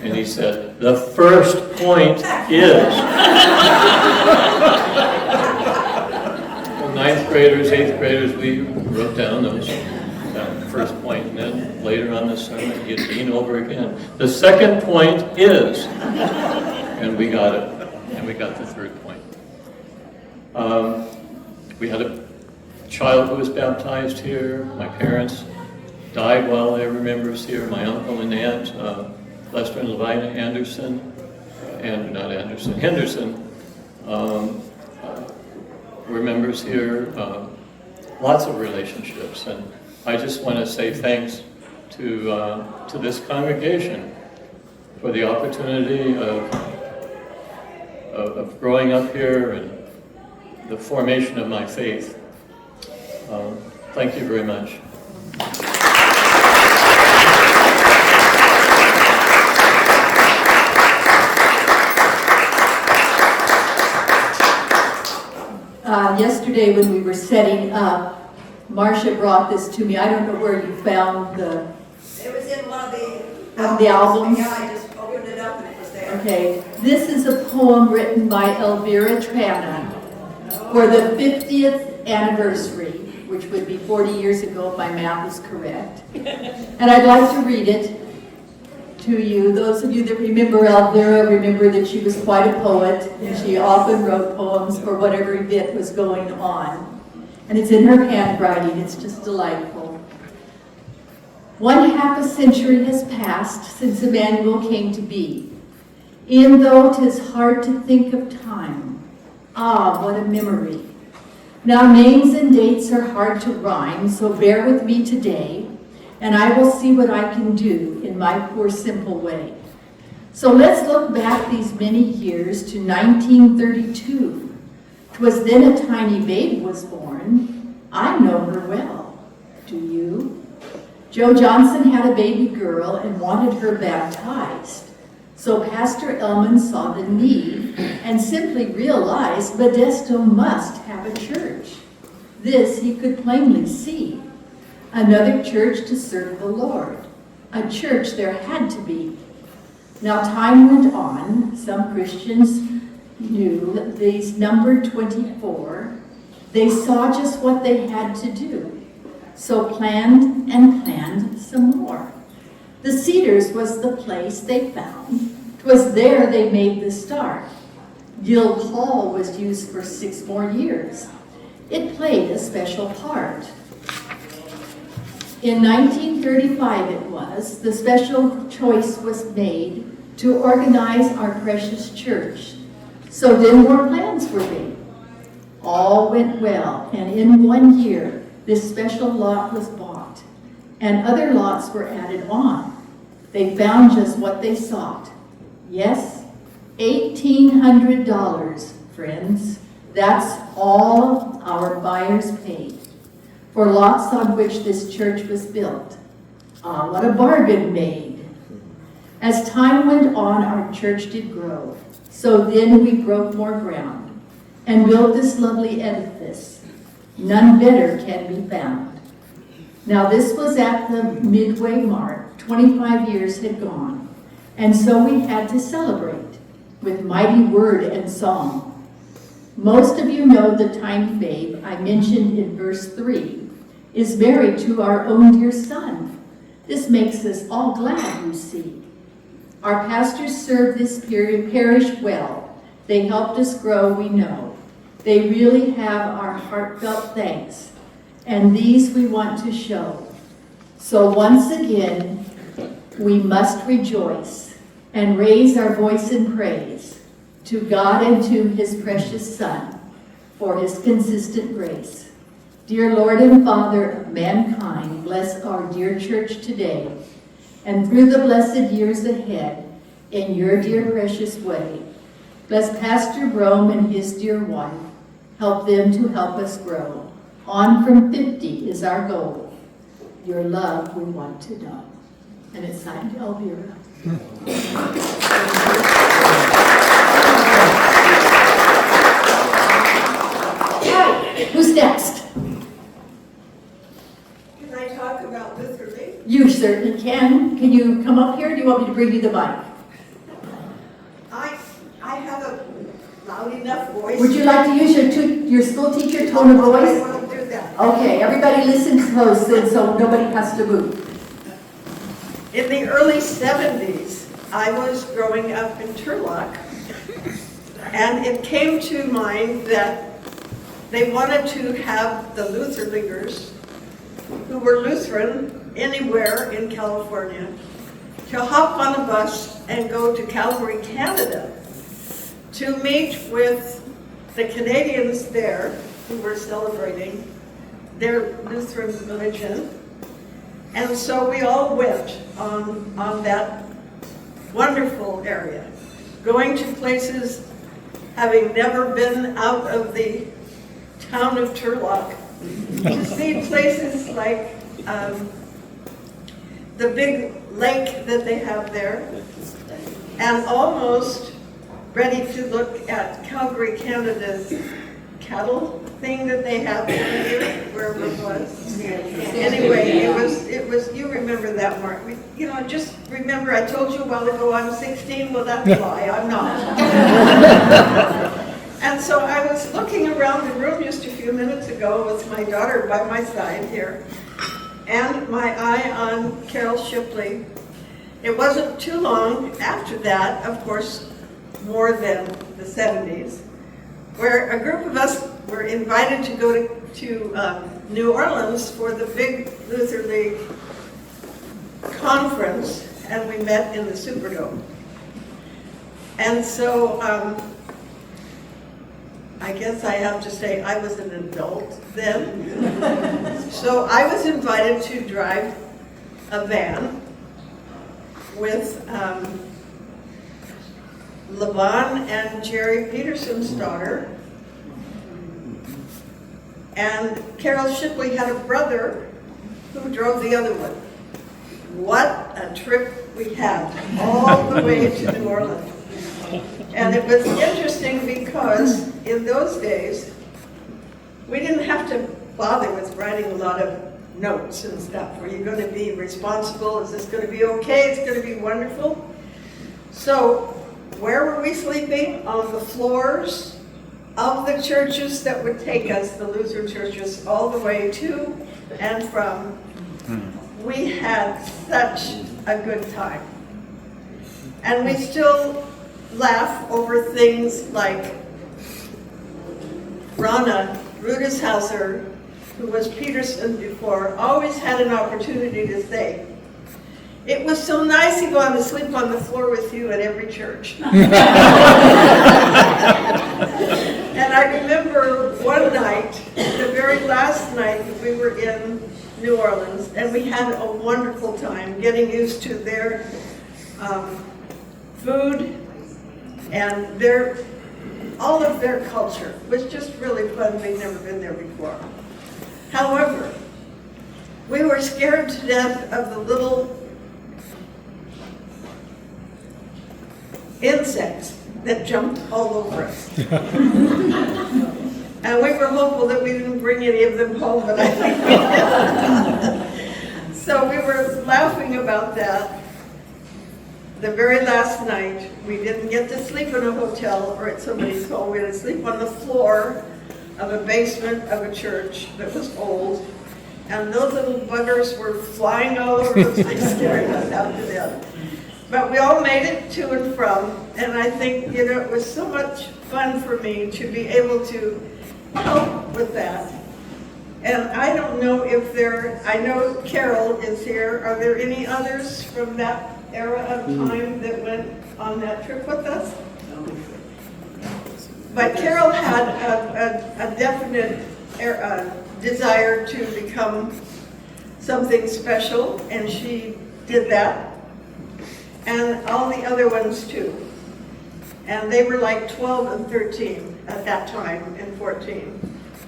and he said, the first point is. Well, 9th graders, 8th graders, we wrote down that first point, and then later on the sermon, he'd lean over again. The second point is, and we got it, and we got the 3rd point. We had a child who was baptized here. My parents died while they were members here. My uncle and aunt, Lester and Levina Henderson, were members here. Lots of relationships, and I just want to say thanks to this congregation for the opportunity of growing up here and the formation of my faith. Thank you very much. Yesterday when we were setting up, Marcia brought this to me. I don't know where you found It was in one of the the albums. Yeah, I just opened it up and it was there. Okay, this is a poem written by Elvira Trana for the 50th anniversary, which would be 40 years ago if my math is correct. And I'd like to read it to you. Those of you that remember Elvira remember that she was quite a poet, and she often wrote poems for whatever event was going on. And it's in her handwriting. It's just delightful. 1/2 a century has passed since Emanuel came to be. E'en though 'tis hard to think of time, ah, what a memory. Now names and dates are hard to rhyme, so bear with me today, and I will see what I can do in my poor simple way. So let's look back these many years to 1932. 'Twas then a tiny babe was born. I know her well. Do you? Joe Johnson had a baby girl and wanted her baptized. So Pastor Ellman saw the need and simply realized Modesto must have a church. This he could plainly see. Another church to serve the Lord. A church there had to be. Now time went on. Some Christians knew that these numbered 24. They saw just what they had to do. So planned and planned some more. The Cedars was the place they found. 'Twas there they made the start. Guild Hall was used for 6 more years. It played a special part. In 1935 it was, the special choice was made to organize our precious church. So then more plans were made. All went well, and in 1 year, this special lot was bought, and other lots were added on. They found just what they sought. Yes, $1,800, friends. That's all our buyers paid for lots on which this church was built. Ah, what a bargain made. As time went on, our church did grow. So then we broke more ground and built this lovely edifice. None better can be found. Now this was at the midway mark. 25 years had gone. And so we had to celebrate with mighty word and song. Most of you know the tiny babe I mentioned in verse 3 is married to our own dear son. This makes us all glad, you see. Our pastors served this parish well. They helped us grow, we know. They really have our heartfelt thanks, and these we want to show. So once again, we must rejoice and raise our voice in praise to God and to his precious Son for his consistent grace. Dear Lord and Father of mankind, bless our dear church today and through the blessed years ahead in your dear precious way. Bless Pastor Brome and his dear wife. Help them to help us grow. On from 50 is our goal. Your love we want to know. And it's signed Elvira. Right, who's next? Can I talk about Luther League? You certainly can. Can you come up here? Or do you want me to bring you the mic? I have a loud enough voice. Would you like to use your school teacher tone of I voice? want to do that. Okay, everybody listen close then so nobody has to move. In the early 70s, I was growing up in Turlock, and it came to mind that they wanted to have the Luther Leaguers, who were Lutheran anywhere in California, to hop on a bus and go to Calgary, Canada, to meet with the Canadians there who were celebrating their Lutheran religion. And so we all went on that wonderful area, going to places, having never been out of the town of Turlock, to see places like the big lake that they have there, and almost ready to look at Calgary, Canada's cattle thing that they have here, wherever it was. Anyway, it was. You remember that, Mark? You know, just remember. I told you a while ago I'm 16. Well, that's why I'm not. And so I was looking around the room just a few minutes ago with my daughter by my side here, and my eye on Carol Shipley. It wasn't too long after that, of course, more than the 70s, where a group of us were invited to go to New Orleans for the big Luther League conference, and we met in the Superdome. And so I guess I have to say I was an adult then. So I was invited to drive a van with Levon and Jerry Peterson's daughter. And Carol Shipley had a brother who drove the other one. what a trip we had all the way to New Orleans. And it was interesting because in those days, we didn't have to bother with writing a lot of notes and stuff. Were you going to be responsible? Is this going to be okay? It's going to be wonderful. So where were we sleeping? On the floors of the churches that would take us, the Lutheran churches, all the way to and from. We had such a good time. And we still laugh over things like Rana Rudeshauser, who was Peterson before, always had an opportunity to say, "It was so nice to go on to sleep on the floor with you at every church." And I remember one night, the very last night we were in New Orleans, and we had a wonderful time getting used to their food and all of their culture. It was just really fun. We'd never been there before. However, we were scared to death of the little insects that jumped all over us. And we were hopeful that we didn't bring any of them home, but I think we did. So we were laughing about that. The very last night, we didn't get to sleep in a hotel or at somebody's home. We had to sleep on the floor of a basement of a church that was old. And those little buggers were flying all over the place, scaring us out to death. But we all made it to and from. And I think, it was so much fun for me to be able to help with that. And I don't know if I know Carol is here. Are there any others from that era of time that went on that trip with us? But Carol had a definite desire to become something special, and she did that. And all the other ones too. And they were like 12 and 13 at that time, and 14.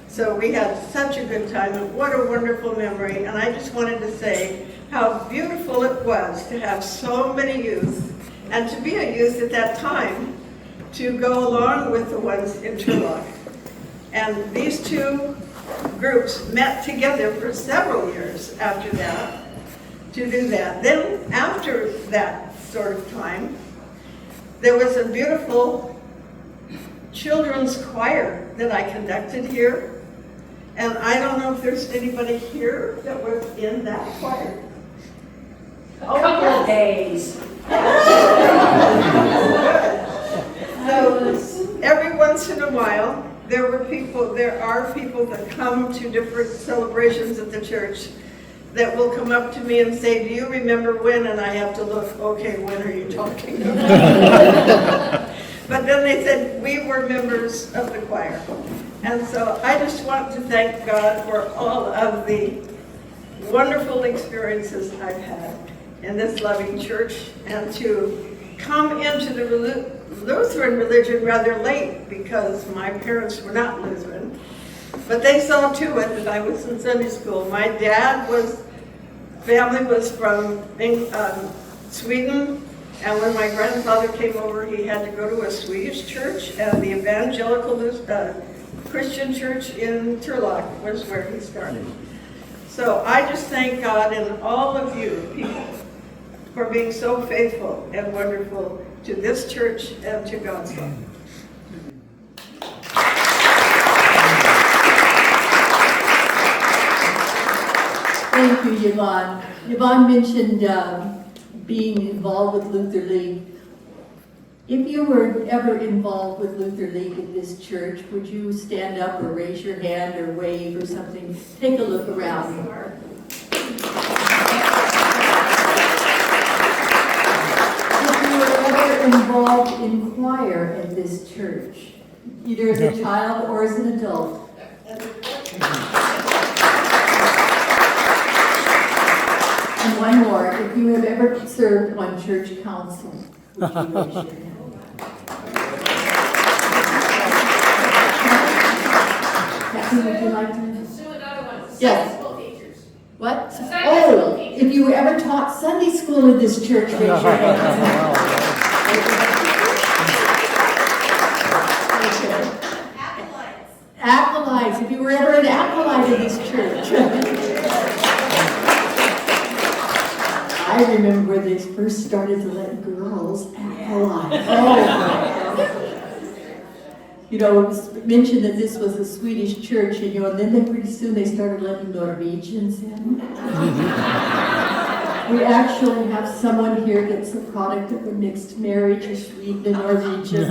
So we had such a good time, and what a wonderful memory. And I just wanted to say how beautiful it was to have so many youth, and to be a youth at that time, to go along with the ones in Turlock. And these two groups met together for several years after that to do that. Then after that sort of time, there was a beautiful children's choir that I conducted here. And I don't know if there's anybody here that was in that choir. Couple of days. So every once in a while, there are people that come to different celebrations at the church that will come up to me and say, "Do you remember when?" And I have to look, okay, when are you talking about? But then they said, we were members of the choir. And so I just want to thank God for all of the wonderful experiences I've had in this loving church, and to come into the Lutheran religion rather late, because my parents were not Lutheran. But they saw to it that I was in Sunday school. My family was from Sweden, and when my grandfather came over, he had to go to a Swedish church, and the evangelical Christian church in Turlock was where he started. So I just thank God and all of you people for being so faithful and wonderful to this church and to God's love. Thank you, Yvonne. Yvonne mentioned being involved with Luther League. If you were ever involved with Luther League in this church, would you stand up or raise your hand or wave or something? Take a look around. If you were ever involved in choir at this church, either as a child or as an adult. And one more, if you have ever served on church council, would you raise your hand? Kathy, would you like to? Sue, another one. Yes. Sunday school teachers. What? Sunday Oh, school teacher. if you ever taught Sunday school in this church, raise your hand. Acolytes, if you were ever an acolyte in this church. I remember when they first started to let girls acolyte. Oh. You know, it was mentioned that this was a Swedish church, and and then pretty soon they started letting Norwegians in. We actually have someone here that's a product of a mixed marriage, a Swede and Norwegian.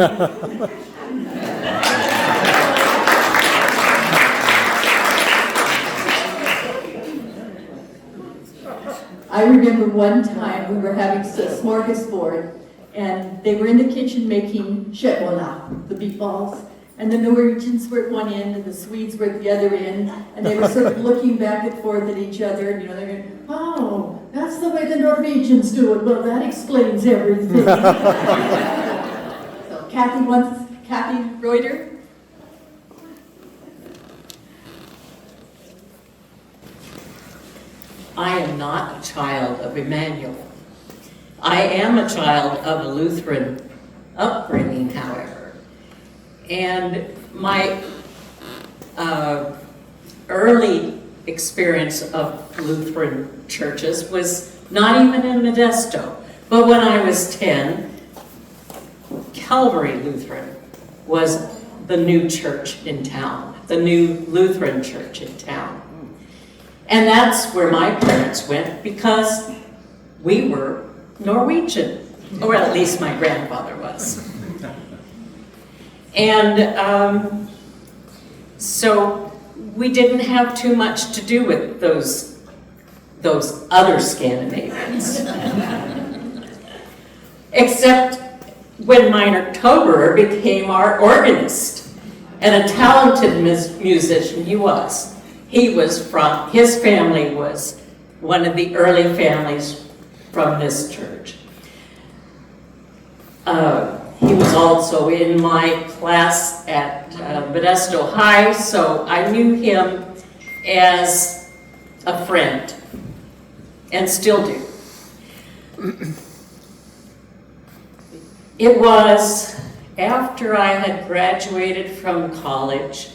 I remember one time we were having a smorgasbord, and they were in the kitchen making köttbullar, the meatballs, and the Norwegians were at one end and the Swedes were at the other end, and they were sort of looking back and forth at each other, and they're going, "Oh, that's the way the Norwegians do it. Well, that explains everything." So Kathy Reuter. I am not a child of Emanuel. I am a child of a Lutheran upbringing, however. And my early experience of Lutheran churches was not even in Modesto. But when I was 10, Calvary Lutheran was the new church in town, the new Lutheran church in town. And that's where my parents went because we were Norwegian, or at least my grandfather was. And so we didn't have too much to do with those other Scandinavians. Except when Minor Toberer became our organist, and a talented musician he was. His family was one of the early families from this church. He was also in my class at Modesto High, so I knew him as a friend, and still do. It was after I had graduated from college,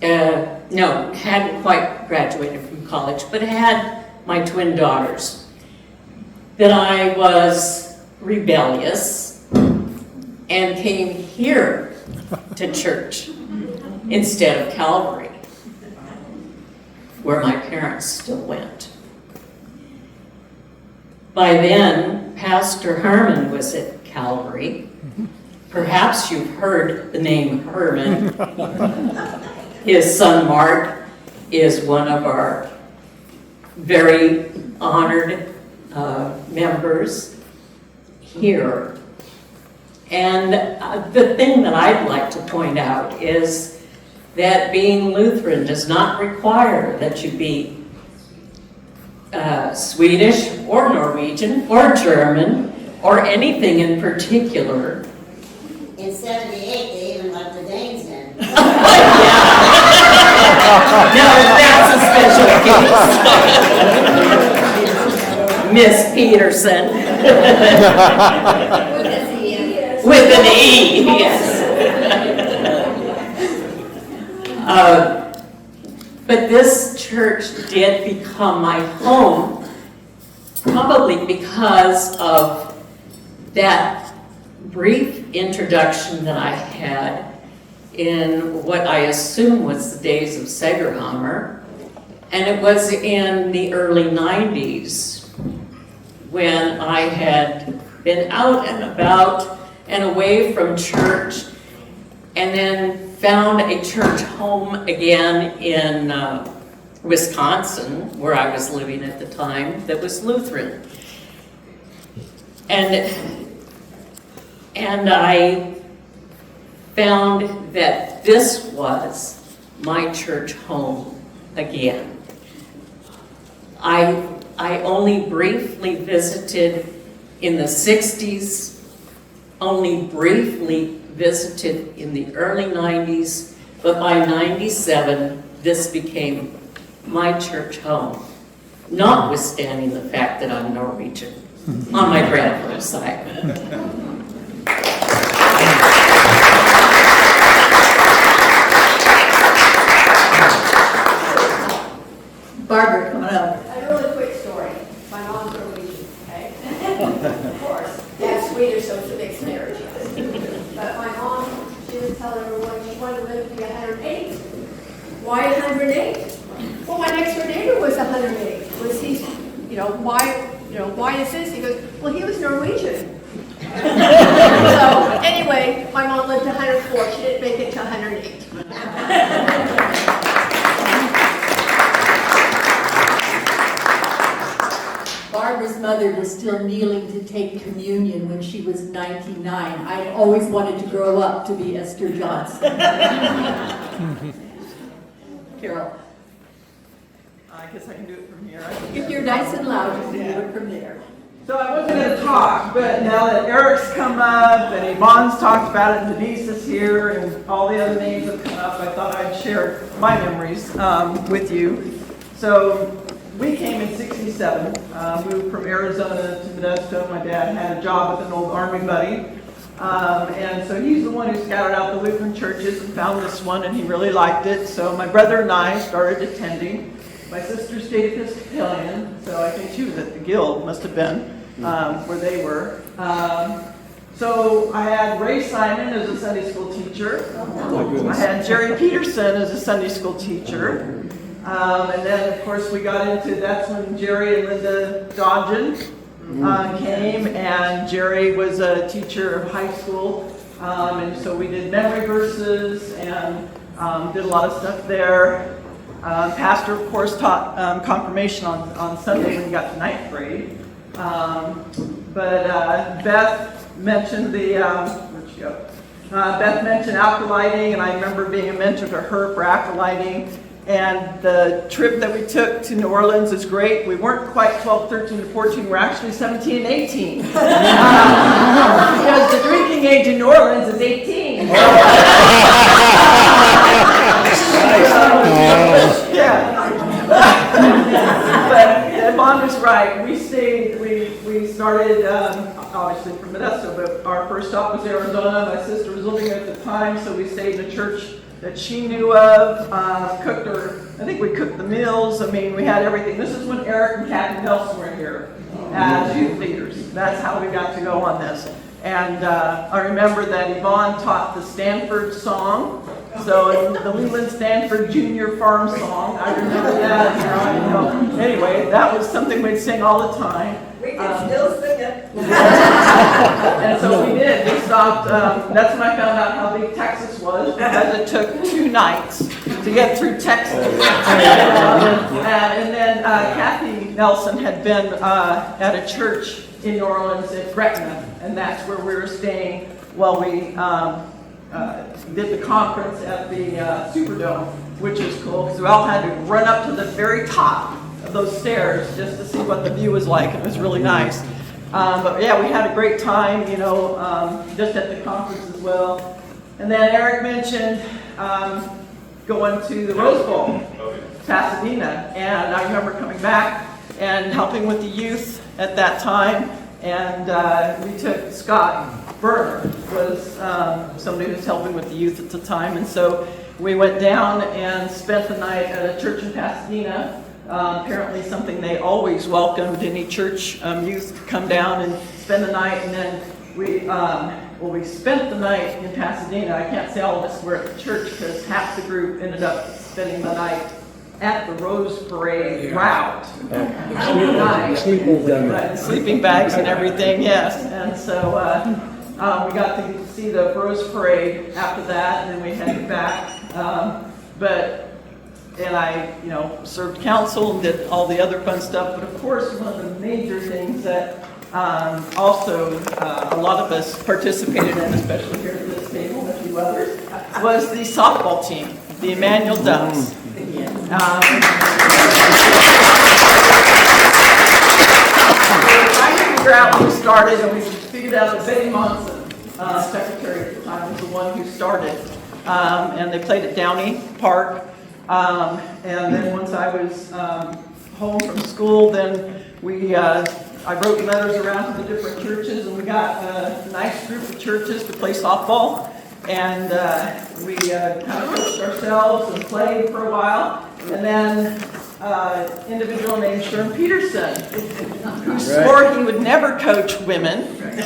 no, hadn't quite graduated from college, but had my twin daughters, that I was rebellious and came here to church instead of Calvary, where my parents still went. By then, Pastor Herman was at Calvary. Perhaps you've heard the name Herman. His son Mark is one of our very honored members here. And the thing that I'd like to point out is that being Lutheran does not require that you be Swedish or Norwegian or German or anything in particular. In 78, they even let the Danes in. No, that's a special case. Miss Peterson. With an E, yes. But this church did become my home, probably because of that brief introduction that I had in what I assume was the days of Segerhammer, and it was in the early 90s when I had been out and about and away from church, and then found a church home again in Wisconsin, where I was living at the time, that was Lutheran. And I found that this was my church home again. I only briefly visited in the 60s, only briefly visited in the early 90s, but by 97, this became my church home, notwithstanding the fact that I'm Norwegian on my grandfather's side. Barbara, come on up. A really quick story. My mom's Norwegian, okay? Of course, dad's Swedish, so it's a mixed marriage. But my mom, she was telling everyone she wanted to live to be 108. Why 108? Well, my next door neighbor was 108. Was he, why is this? He goes, well, he was Norwegian. So anyway, my mom lived to 104. She didn't make it to 108. Barbara's mother was still kneeling to take communion when she was 99. I always wanted to grow up to be Esther Johnson. Carol, I guess I can do it from here. if you're nice and loud, you can do it from there. So I wasn't going to talk, but now that Eric's come up and Yvonne's talked about it and Denise is here and all the other names have come up, I thought I'd share my memories with you. So we came in '67, moved from Arizona to Modesto. My dad had a job with an old Army buddy. And so he's the one who scouted out the Lutheran churches and found this one, and he really liked it. So my brother and I started attending. My sister stayed Episcopalian, so I think she was at the Guild, must have been, where they were. So I had Ray Simon as a Sunday school teacher. I had Jerry Peterson as a Sunday school teacher. And then, of course, we got into, that's when Jerry and Linda Dodgen came, and Jerry was a teacher of high school. And so we did memory verses and did a lot of stuff there. Pastor, of course, taught confirmation on Sunday when he got to 9th grade. But Beth mentioned where'd she go? Beth mentioned acolyting, and I remember being a mentor to her for acolyting. And the trip that we took to New Orleans is great. We weren't quite 12, 13, and 14. We're actually 17 and 18. Because the drinking age in New Orleans is 18. But Yvonne was right. We stayed, we started, obviously from Modesto, but our first stop was Arizona. My sister was living there at the time, so we stayed in a church that she knew of, cooked her, I think we cooked the meals. I mean, we had everything. This is when Eric and Kathy Nelson were here as youth leaders. That's how we got to go on this. And I remember that Yvonne taught the Stanford song. So the Leland Stanford Junior Farm Song. I remember that. Anyway, that was something we'd sing all the time. We can still sing it. And so we did. We stopped. That's when I found out how big Texas was, because it took 2 nights to get through Texas. And then Kathy Nelson had been at a church in New Orleans at Gretna, and that's where we were staying while we did the conference at the Superdome, which is cool because we all had to run up to the very top of those stairs just to see what the view was like. It was really nice. But yeah, we had a great time, just at the conference as well. And then Eric mentioned going to the Rose Bowl, Pasadena. And I remember coming back and helping with the youth at that time. And we took Scott Berner, was somebody who was helping with the youth at the time. And so we went down and spent the night at a church in Pasadena. Apparently something they always welcomed any church youth to come down and spend the night. And then we spent the night in Pasadena. I can't say all of us were at the church because half the group ended up spending the night at the Rose Parade route. Sleeping bags and everything, yes. And so we got to see the Rose Parade after that, and then we headed back. And I, served council and did all the other fun stuff. But of course, one of the major things that also a lot of us participated in, especially here at this table and a few others, was the softball team, the Emanuel Ducks. We were trying to figure out who started, and we figured out that Betty Monson, secretary at the time, was the one who started. And they played at Downey Park. And then once I was home from school, then I wrote letters around to the different churches, and we got a nice group of churches to play softball. And we kind of coached ourselves and played for a while. And then an individual named Sherm Peterson, who swore he would never coach women. Or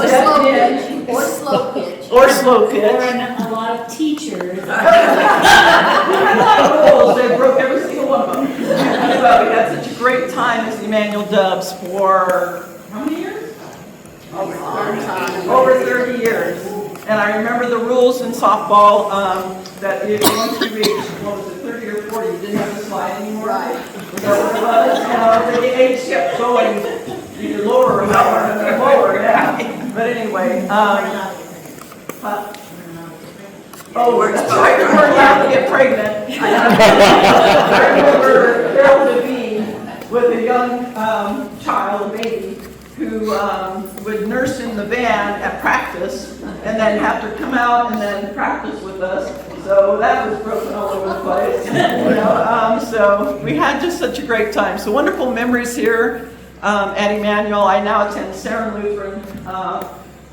slow pitch. Or slow pitch. Or slow pitch. Or a lot of teachers. We had a lot of rules. They broke every single one of them. But we had such a great time as Emanuel Dubs for how many years? Over 30 years. And I remember the rules in softball that if once you reached, what was it, 30 or 40, you didn't have to slide anymore. Right. Was that what it was? The age kept going either lower or lower, yeah. But anyway, we're allowed to get pregnant. I remember Carol Devine with a young child, a baby, who would nurse in the van at practice and then have to come out and then practice with us. So that was broken all over the place. So we had just such a great time. So wonderful memories here at Emanuel. I now attend Saron Lutheran.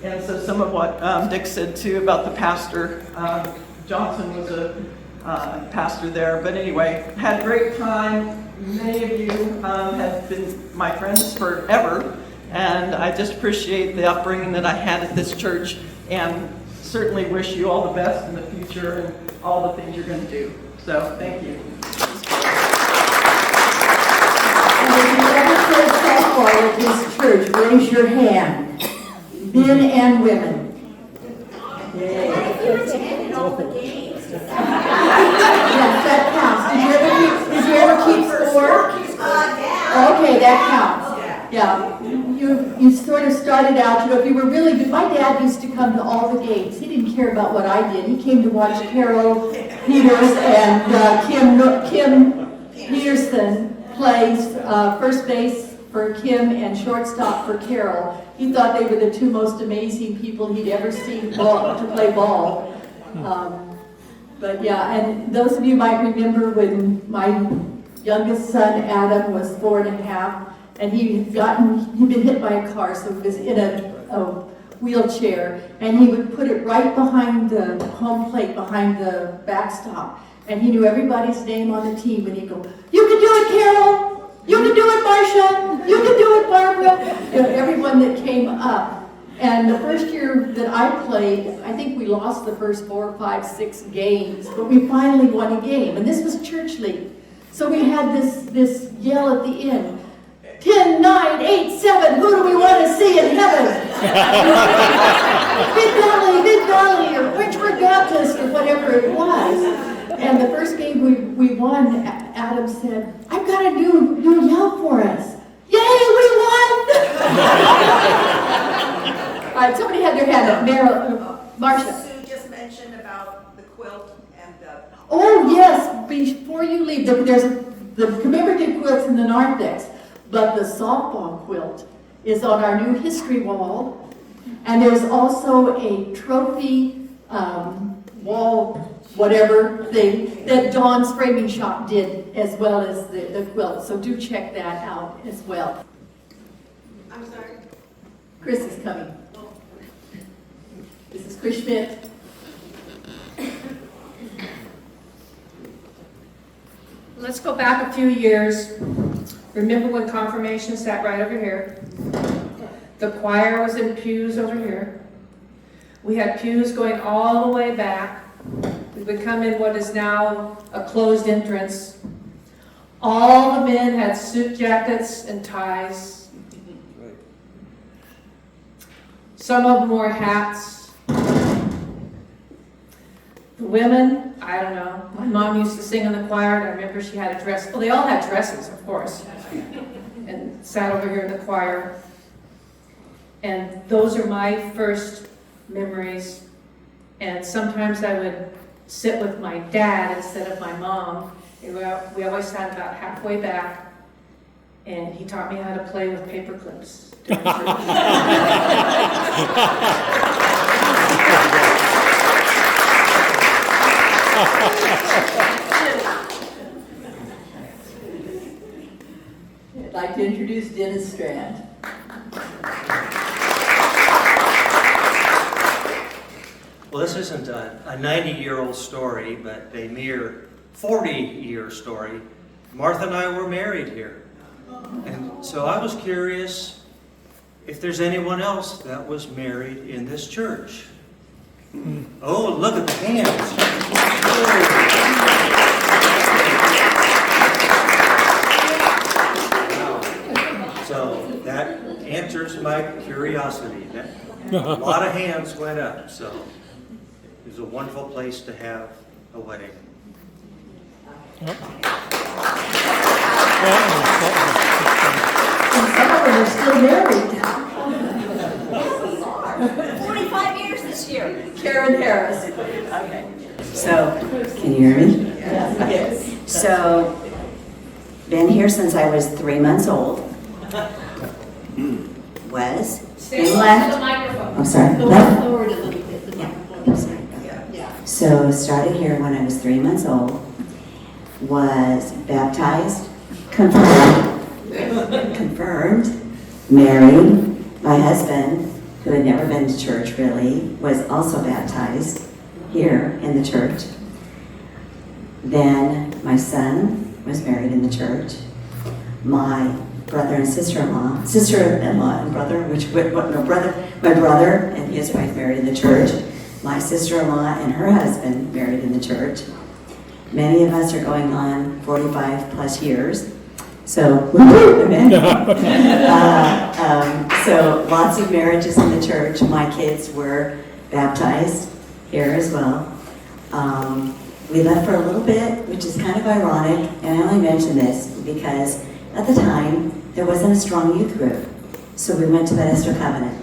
And so some of what Dick said too about the pastor. Johnson was a pastor there. But anyway, had a great time. Many of you have been my friends forever. And I just appreciate the upbringing that I had at this church, and certainly wish you all the best in the future and all the things you're going to do. So, thank you. And if you ever played softball at this church, raise your hand. Men and women. Yay. Yes, that counts. Did you ever keep score? Okay, that counts. Yeah, you sort of started out, if you were really good. My dad used to come to all the games. He didn't care about what I did. He came to watch Carol Peters and Kim Peterson plays first base for Kim and shortstop for Carol. He thought they were the two most amazing people he'd ever seen to play ball. But yeah, and those of you might remember when my youngest son, Adam, was 4.5, and he'd been hit by a car, so he was in a wheelchair, and he would put it right behind the home plate, behind the backstop, and he knew everybody's name on the team, and he'd go, "You can do it, Carol! You can do it, Marcia! You can do it, Barbara!" Everyone that came up. And the first year that I played, I think we lost the first 4, 5, 6 games, but we finally won a game, and this was church league. So we had this yell at the end, 10, 9, 8, 7, who do we want to see in heaven? Big Dolly, or Richard Baptist, or whatever it was. And the first game we won, Adam said, "I've got a new yell for us. Yay, we won!" All right, somebody had their hand up. Marcia. Sue just mentioned about the quilt and the... Oh, yes, before you leave, there's the commemorative quilts in the narthex, but the softball quilt is on our new history wall, and there's also a trophy wall, whatever thing, that Dawn's Framing Shop did, as well as the quilt, so do check that out as well. I'm sorry? Chris is coming. This is Chris Schmidt. Let's go back a few years. Remember when confirmation sat right over here? The choir was in pews over here. We had pews going all the way back. We would come in what is now a closed entrance. All the men had suit jackets and ties. Some of them wore hats. The women, I don't know. My mom used to sing in the choir, and I remember she had a dress. Well, they all had dresses, of course, and sat over here in the choir. And those are my first memories. And sometimes I would sit with my dad instead of my mom. And we always sat about halfway back, and he taught me how to play with paper clips during church. I'd like to introduce Dennis Strand. Well, this isn't a 90-year-old story, but a mere 40-year story. Martha and I were married here. And so I was curious if there's anyone else that was married in this church. Oh, look at the hands. Wow. So that answers my curiosity. A lot of hands went up, so it was a wonderful place to have a wedding. And some of them are still married. 45 years this year. Karen Harris. Okay. So, can you hear me? Yes. So, been here since I was 3 months old. Was. Stay and close to left. the microphone. I'm sorry. Go Left. forward a little bit. The microphone. Sorry. Yeah. So, started here when I was 3 months old. Was baptized, confirmed, married. My husband, who had never been to church really, was also baptized here in the church. Then my son was married in the church. My brother and sister-in-law and brother, my brother and his wife married in the church. My sister-in-law and her husband married in the church. Many of us are going on 45 plus years. So, amen. So lots of marriages in the church. My kids were baptized here as well. We left for a little bit, which is kind of ironic, and I only mention this because at the time there wasn't a strong youth group. So we went to Minister Covenant.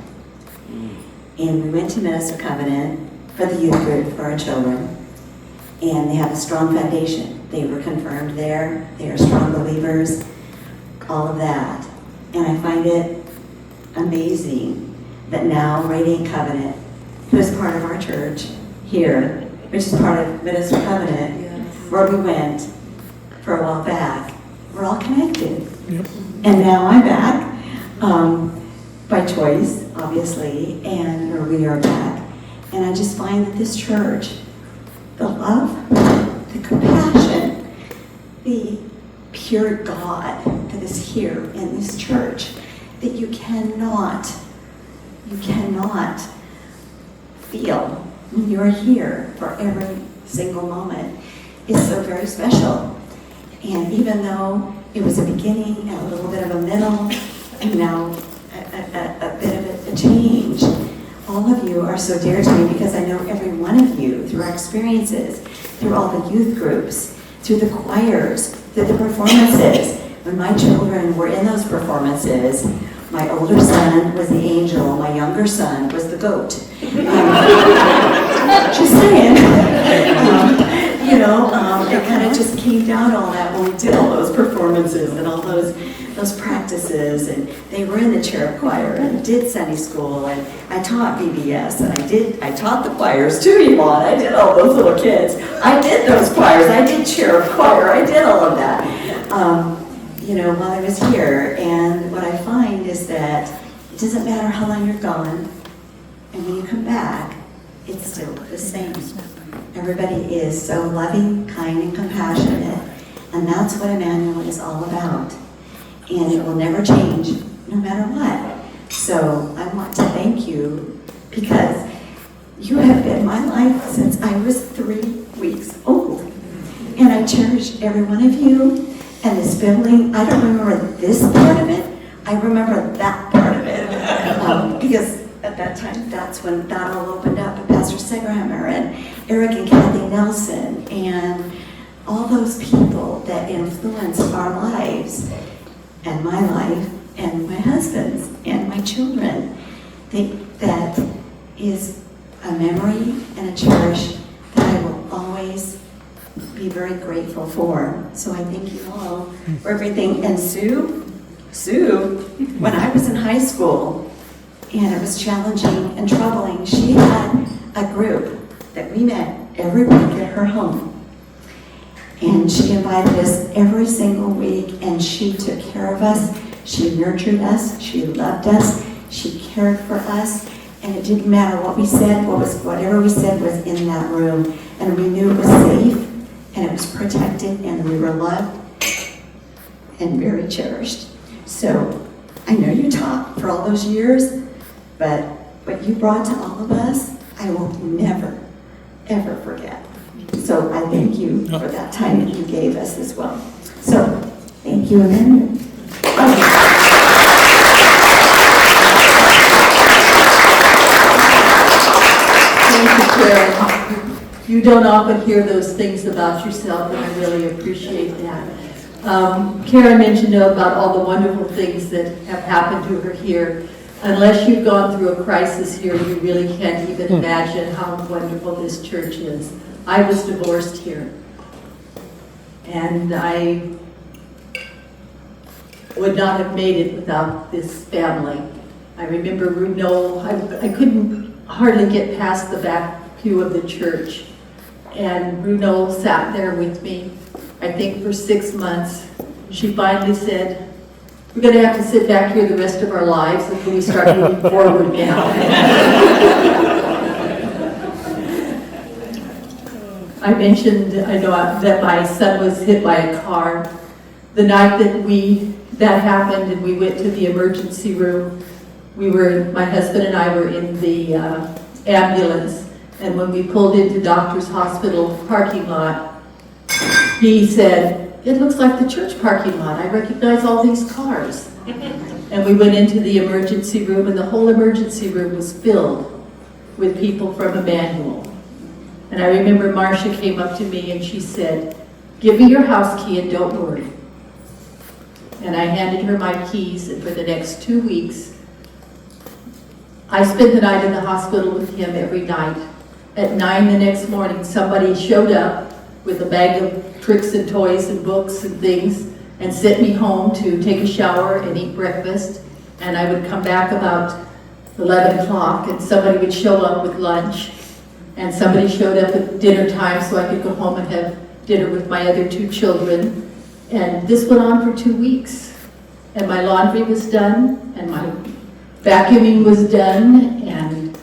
And we went to Minister Covenant for the youth group for our children. And they have a strong foundation. They were confirmed there. They are strong believers, all of that. And I find it amazing that now Radiant Covenant, who is part of our church here, which is part of Minister Covenant, where we went for a while back, we're all connected. Yep. And now I'm back, by choice, obviously, or we are back. And I just find that this church, the love, the compassion, the pure God that is here in this church, that you cannot feel when you're here for every single moment, is so very special. And even though it was a beginning and a little bit of a middle, and now a bit of a change, all of you are so dear to me because I know every one of you through our experiences, through all the youth groups, through the choirs, through the performances. When my children were in those performances, my older son was the angel, my younger son was the goat. Just saying. It kind of just came down all that when we did all those performances and all those practices, and they were in the cherub choir and did Sunday school, and I taught BBS, and I taught the choirs too, Yvonne. I did all those little kids. I did those choirs. I did cherub choir. I did all of that. While I was here, and what I find is that it doesn't matter how long you're gone, and when you come back, it's still the same. Everybody is so loving, kind, and compassionate, and that's what Emanuel is all about. And it will never change, no matter what. So I want to thank you because you have been my life since I was 3 weeks old. And I cherish every one of you and this building. I don't remember this part of it. I remember that part of it. Because at that time, that's when that all opened up. And Pastor Segerhammer and Eric and Kathy Nelson and all those people that influenced our lives and my life and my husband's and my children. That is a memory and a cherish that I will always be very grateful for. So I thank you all for everything. And Sue, when I was in high school and it was challenging and troubling, she had a group that we met every week at her home. And she invited us every single week, and she took care of us. She nurtured us. She loved us. She cared for us. And it didn't matter what we said, whatever we said was in that room. And we knew it was safe, and it was protected, and we were loved and very cherished. So I know you taught for all those years, but what you brought to all of us, I will never, ever forget. So I thank you for that time that you gave us as well. So thank you, Emanuel. Thank you, Karen. You don't often hear those things about yourself, and I really appreciate that. Karen mentioned about all the wonderful things that have happened to her here. Unless you've gone through a crisis here, you really can't even imagine how wonderful this church is. I was divorced here, and I would not have made it without this family. I remember Runo, I couldn't hardly get past the back pew of the church, and Runo sat there with me, I think for 6 months. She finally said, "We're going to have to sit back here the rest of our lives until we start moving forward now." I mentioned, I know that my son was hit by a car. The night that happened and we went to the emergency room, my husband and I were in the ambulance, and when we pulled into Doctor's Hospital parking lot, he said, "It looks like the church parking lot. I recognize all these cars." And we went into the emergency room, and the whole emergency room was filled with people from Emanuel. And I remember Marcia came up to me and she said, "Give me your house key and don't worry." And I handed her my keys, and for the next 2 weeks, I spent the night in the hospital with him every night. At 9 the next morning, somebody showed up with a bag of tricks and toys and books and things and sent me home to take a shower and eat breakfast. And I would come back about 11 o'clock and somebody would show up with lunch. And somebody showed up at dinner time so I could go home and have dinner with my other 2 children. And this went on for 2 weeks. And my laundry was done, and my vacuuming was done, and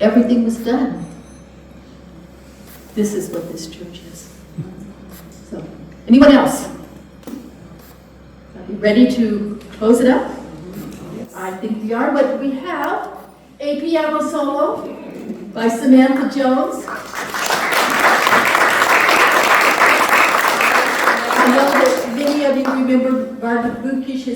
everything was done. This is what this church is. So, anyone else? Are we ready to close it up? I think we are, but we have a piano solo by Samantha Jones. I know that many of you remember Barbara Bukish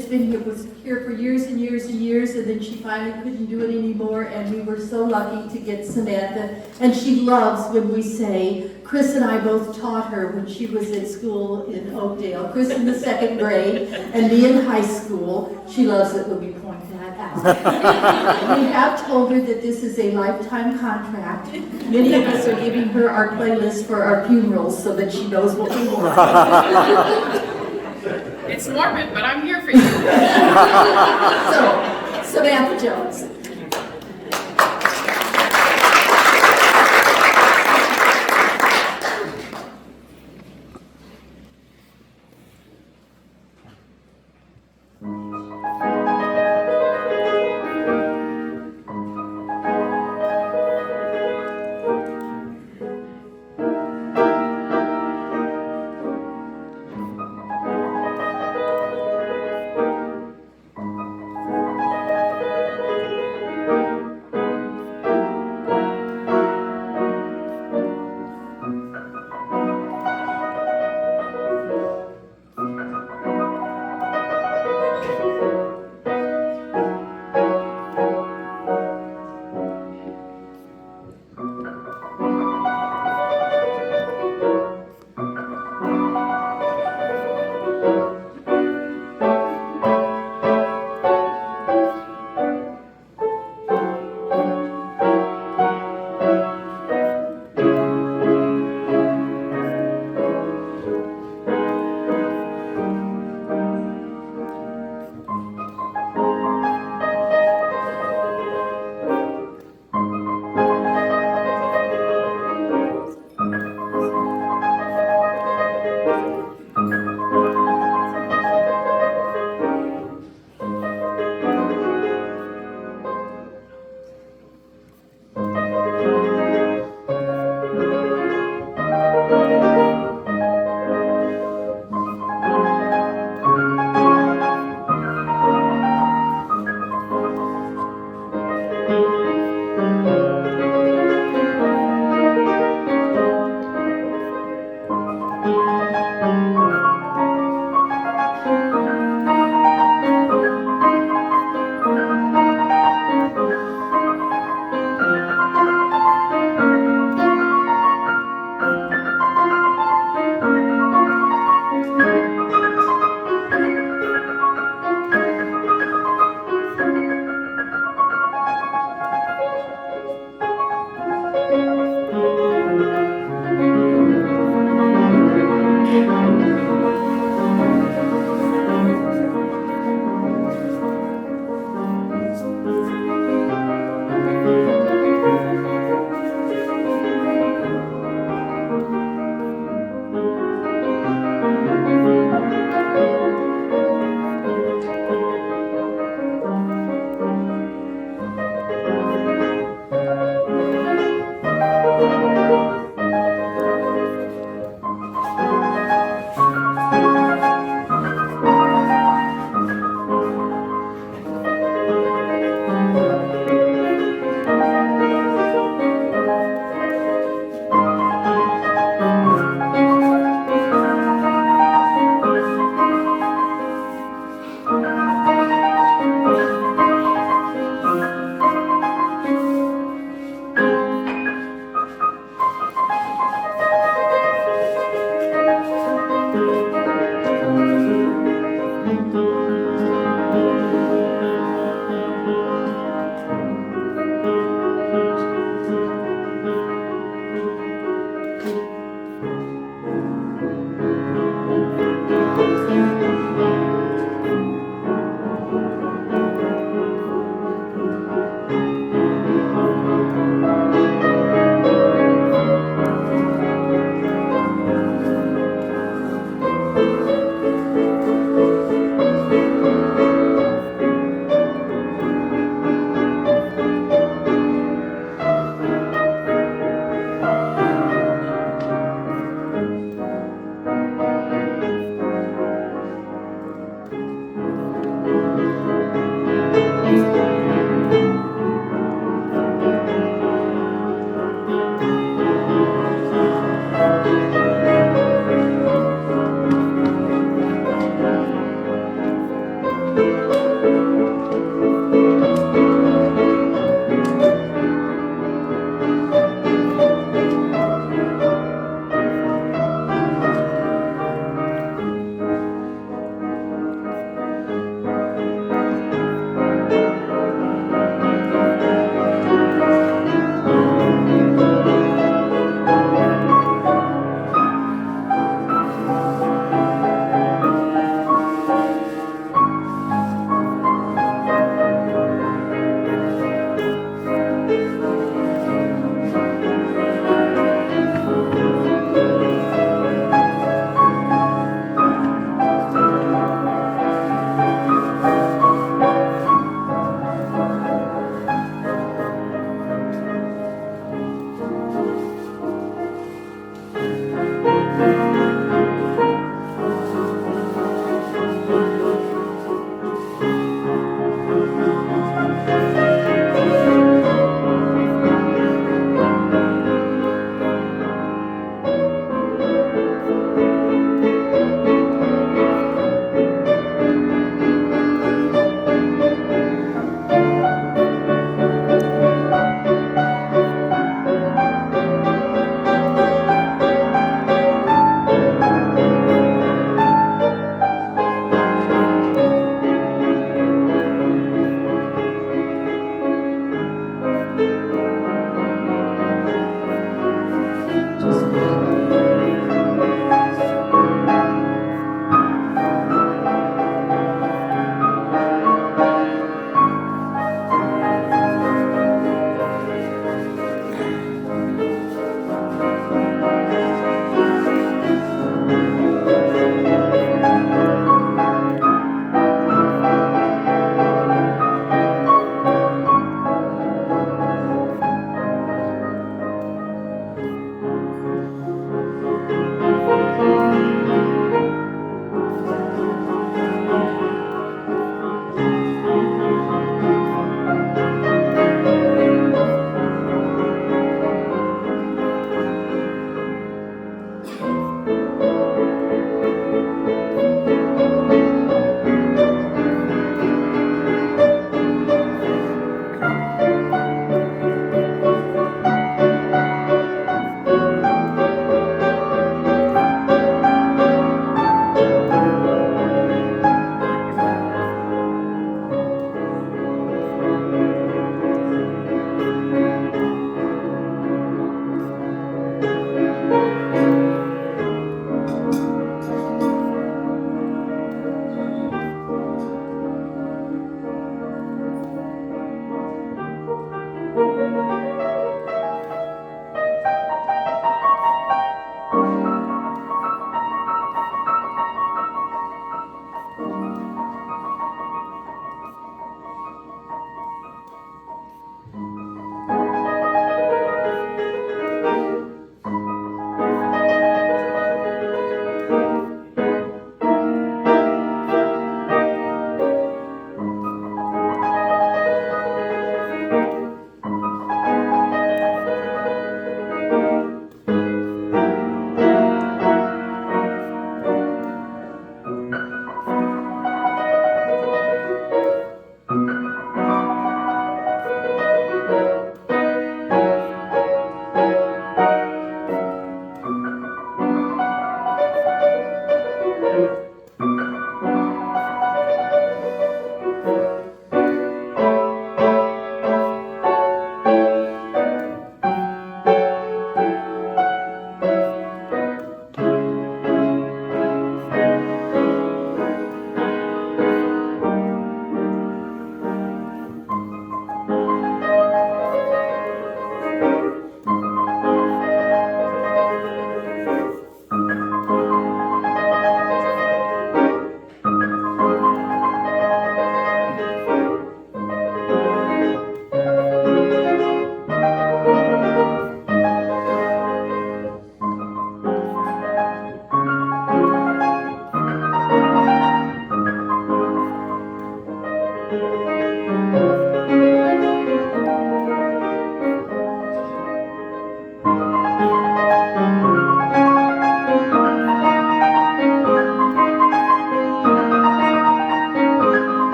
was here for years and years and years, and then she finally couldn't do it anymore, and we were so lucky to get Samantha. And she loves when we say, Chris and I both taught her when she was at school in Oakdale, Chris in the 2nd grade, and me in high school. She loves it when we point that out. We have told her that this is a lifetime contract. Many of us are giving her our playlist for our funerals so that she knows what we want. It's morbid, but I'm here for you. So, Samantha Jones.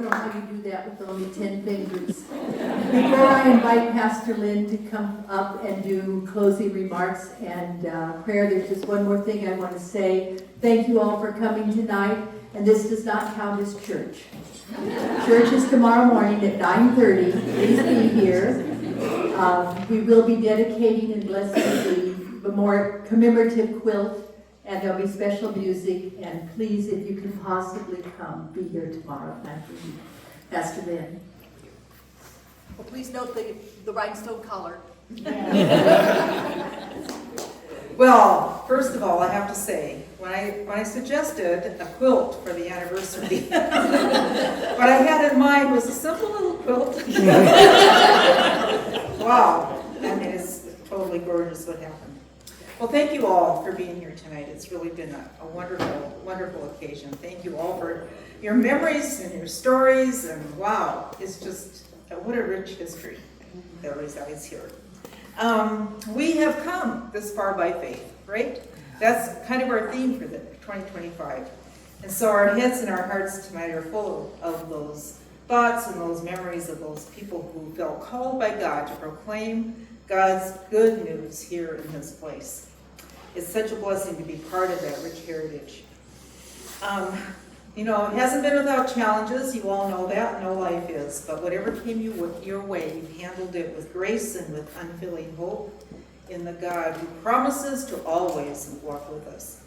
know how you do that with only 10 fingers. Before I invite Pastor Lynn to come up and do closing remarks and prayer, there's just one more thing I want to say. Thank you all for coming tonight, and this does not count as church. Church is tomorrow morning at 9:30. Please be here. We will be dedicating and blessing the more commemorative quilt, and there'll be special music, and please, if you can possibly come, be here tomorrow. Thank you, Pastor Lynn. Well, please note the rhinestone collar. Well, first of all, I have to say, when I suggested a quilt for the anniversary, what I had in mind was a simple little quilt. Wow, I mean, it's totally gorgeous what happened. Well, thank you all for being here tonight. It's really been a wonderful, wonderful occasion. Thank you all for your memories and your stories, and wow, it's just what a rich history that resides here. We have come this far by faith, right? That's kind of our theme for the 2025. And so our heads and our hearts tonight are full of those thoughts and those memories of those people who felt called by God to proclaim God's good news here in this place. It's such a blessing to be part of that rich heritage. You know, it hasn't been without challenges. You all know that. No life is. But whatever came your way, you handled it with grace and with unfailing hope in the God who promises to always walk with us.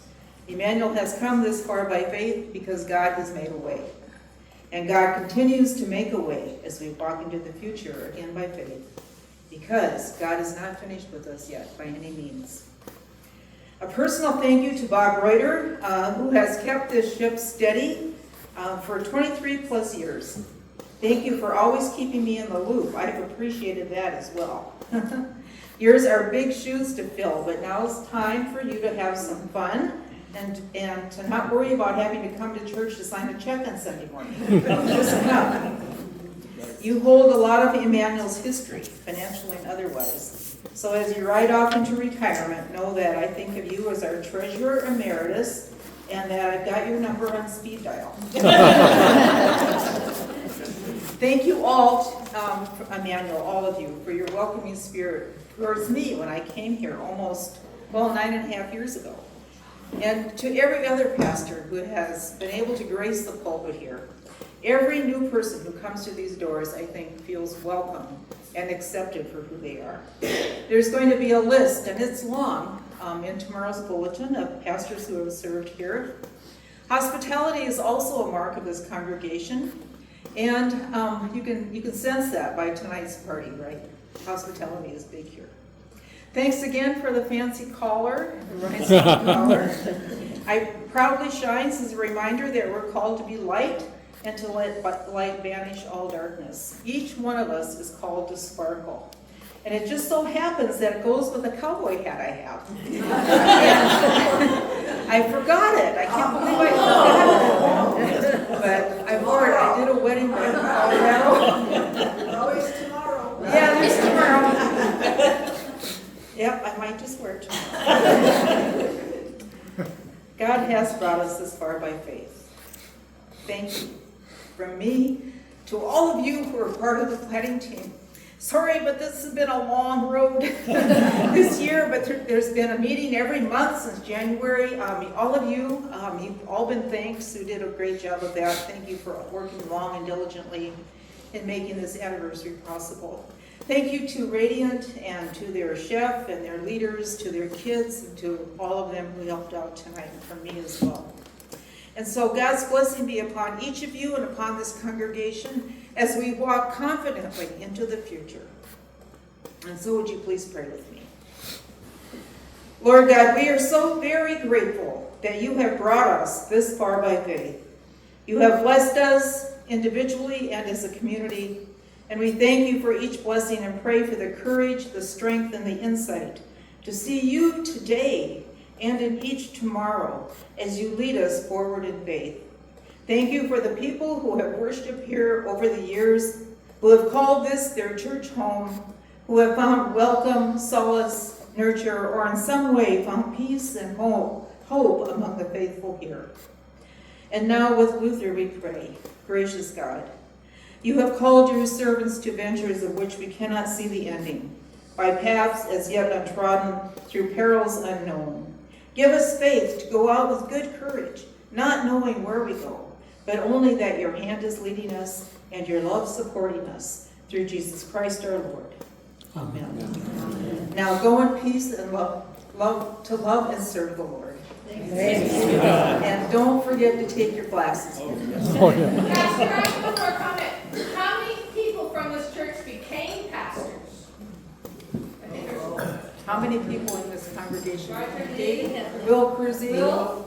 Emanuel has come this far by faith because God has made a way. And God continues to make a way as we walk into the future again by faith, because God is not finished with us yet by any means. A personal thank you to Bob Reuter, who has kept this ship steady for 23 plus years. Thank you for always keeping me in the loop. I've appreciated that as well. Yours are big shoes to fill, but now it's time for you to have some fun and to not worry about having to come to church to sign a check on Sunday morning. Just come. You hold a lot of Emanuel's history, financially and otherwise. So as you ride off into retirement, know that I think of you as our treasurer emeritus, and that I've got your number on speed dial. Thank you all, Emanuel, all of you, for your welcoming spirit towards me when I came here almost, 9.5 years ago. And to every other pastor who has been able to grace the pulpit here. Every new person who comes to these doors, I think, feels welcome and accepted for who they are. There's going to be a list, and it's long, in tomorrow's bulletin of pastors who have served here. Hospitality is also a mark of this congregation, and you can sense that by tonight's party, right? Hospitality is big here. Thanks again for the fancy collar, the rhinestone collar. I proudly shines as a reminder that we're called to be light and to let light banish all darkness. Each one of us is called to sparkle. And it just so happens that it goes with the cowboy hat I have. And I forgot it. I can't believe I forgot it. But I wore it. I did a wedding in Colorado. Always tomorrow. Yeah, there's tomorrow. Yep, I might just wear it tomorrow. God has brought us this far by faith. Thank you. From me to all of you who are part of the planning team. Sorry, but this has been a long road this year, but there's been a meeting every month since January. All of you, you've all been thanked. Sue did a great job of that. Thank you for working long and diligently in making this anniversary possible. Thank you to Radiant and to their chef and their leaders, to their kids, and to all of them who helped out tonight, and from me as well. And so God's blessing be upon each of you and upon this congregation as we walk confidently into the future. And so would you please pray with me. Lord God, we are so very grateful that you have brought us this far by faith. You have blessed us individually and as a community, and we thank you for each blessing and pray for the courage, the strength, and the insight to see you today and in each tomorrow as you lead us forward in faith. Thank you for the people who have worshiped here over the years, who have called this their church home, who have found welcome, solace, nurture, or in some way found peace and hope among the faithful here. And now with Luther we pray, gracious God, You have called your servants to ventures of which we cannot see the ending, by paths as yet untrodden, through perils unknown. Give us faith to go out with good courage, not knowing where we go, but only that your hand is leading us and your love supporting us, through Jesus Christ our Lord. Amen. Now go in peace and love and serve the Lord. And don't forget to take your glasses with you. Pastor, I have one more comment. How many people from this church became pastors? I think there's How many people in this congregation? Roger Lee, David Bill Cruzy, Will,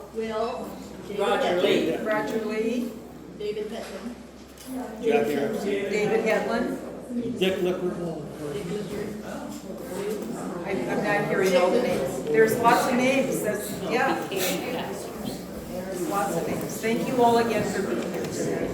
Roger Lee. Roger Lee, David Hetland, David Hedlund. Dick Lippert. I'm not hearing all the names. There's lots of names, that's, yeah. There's lots of names. Thank you all again for being here today.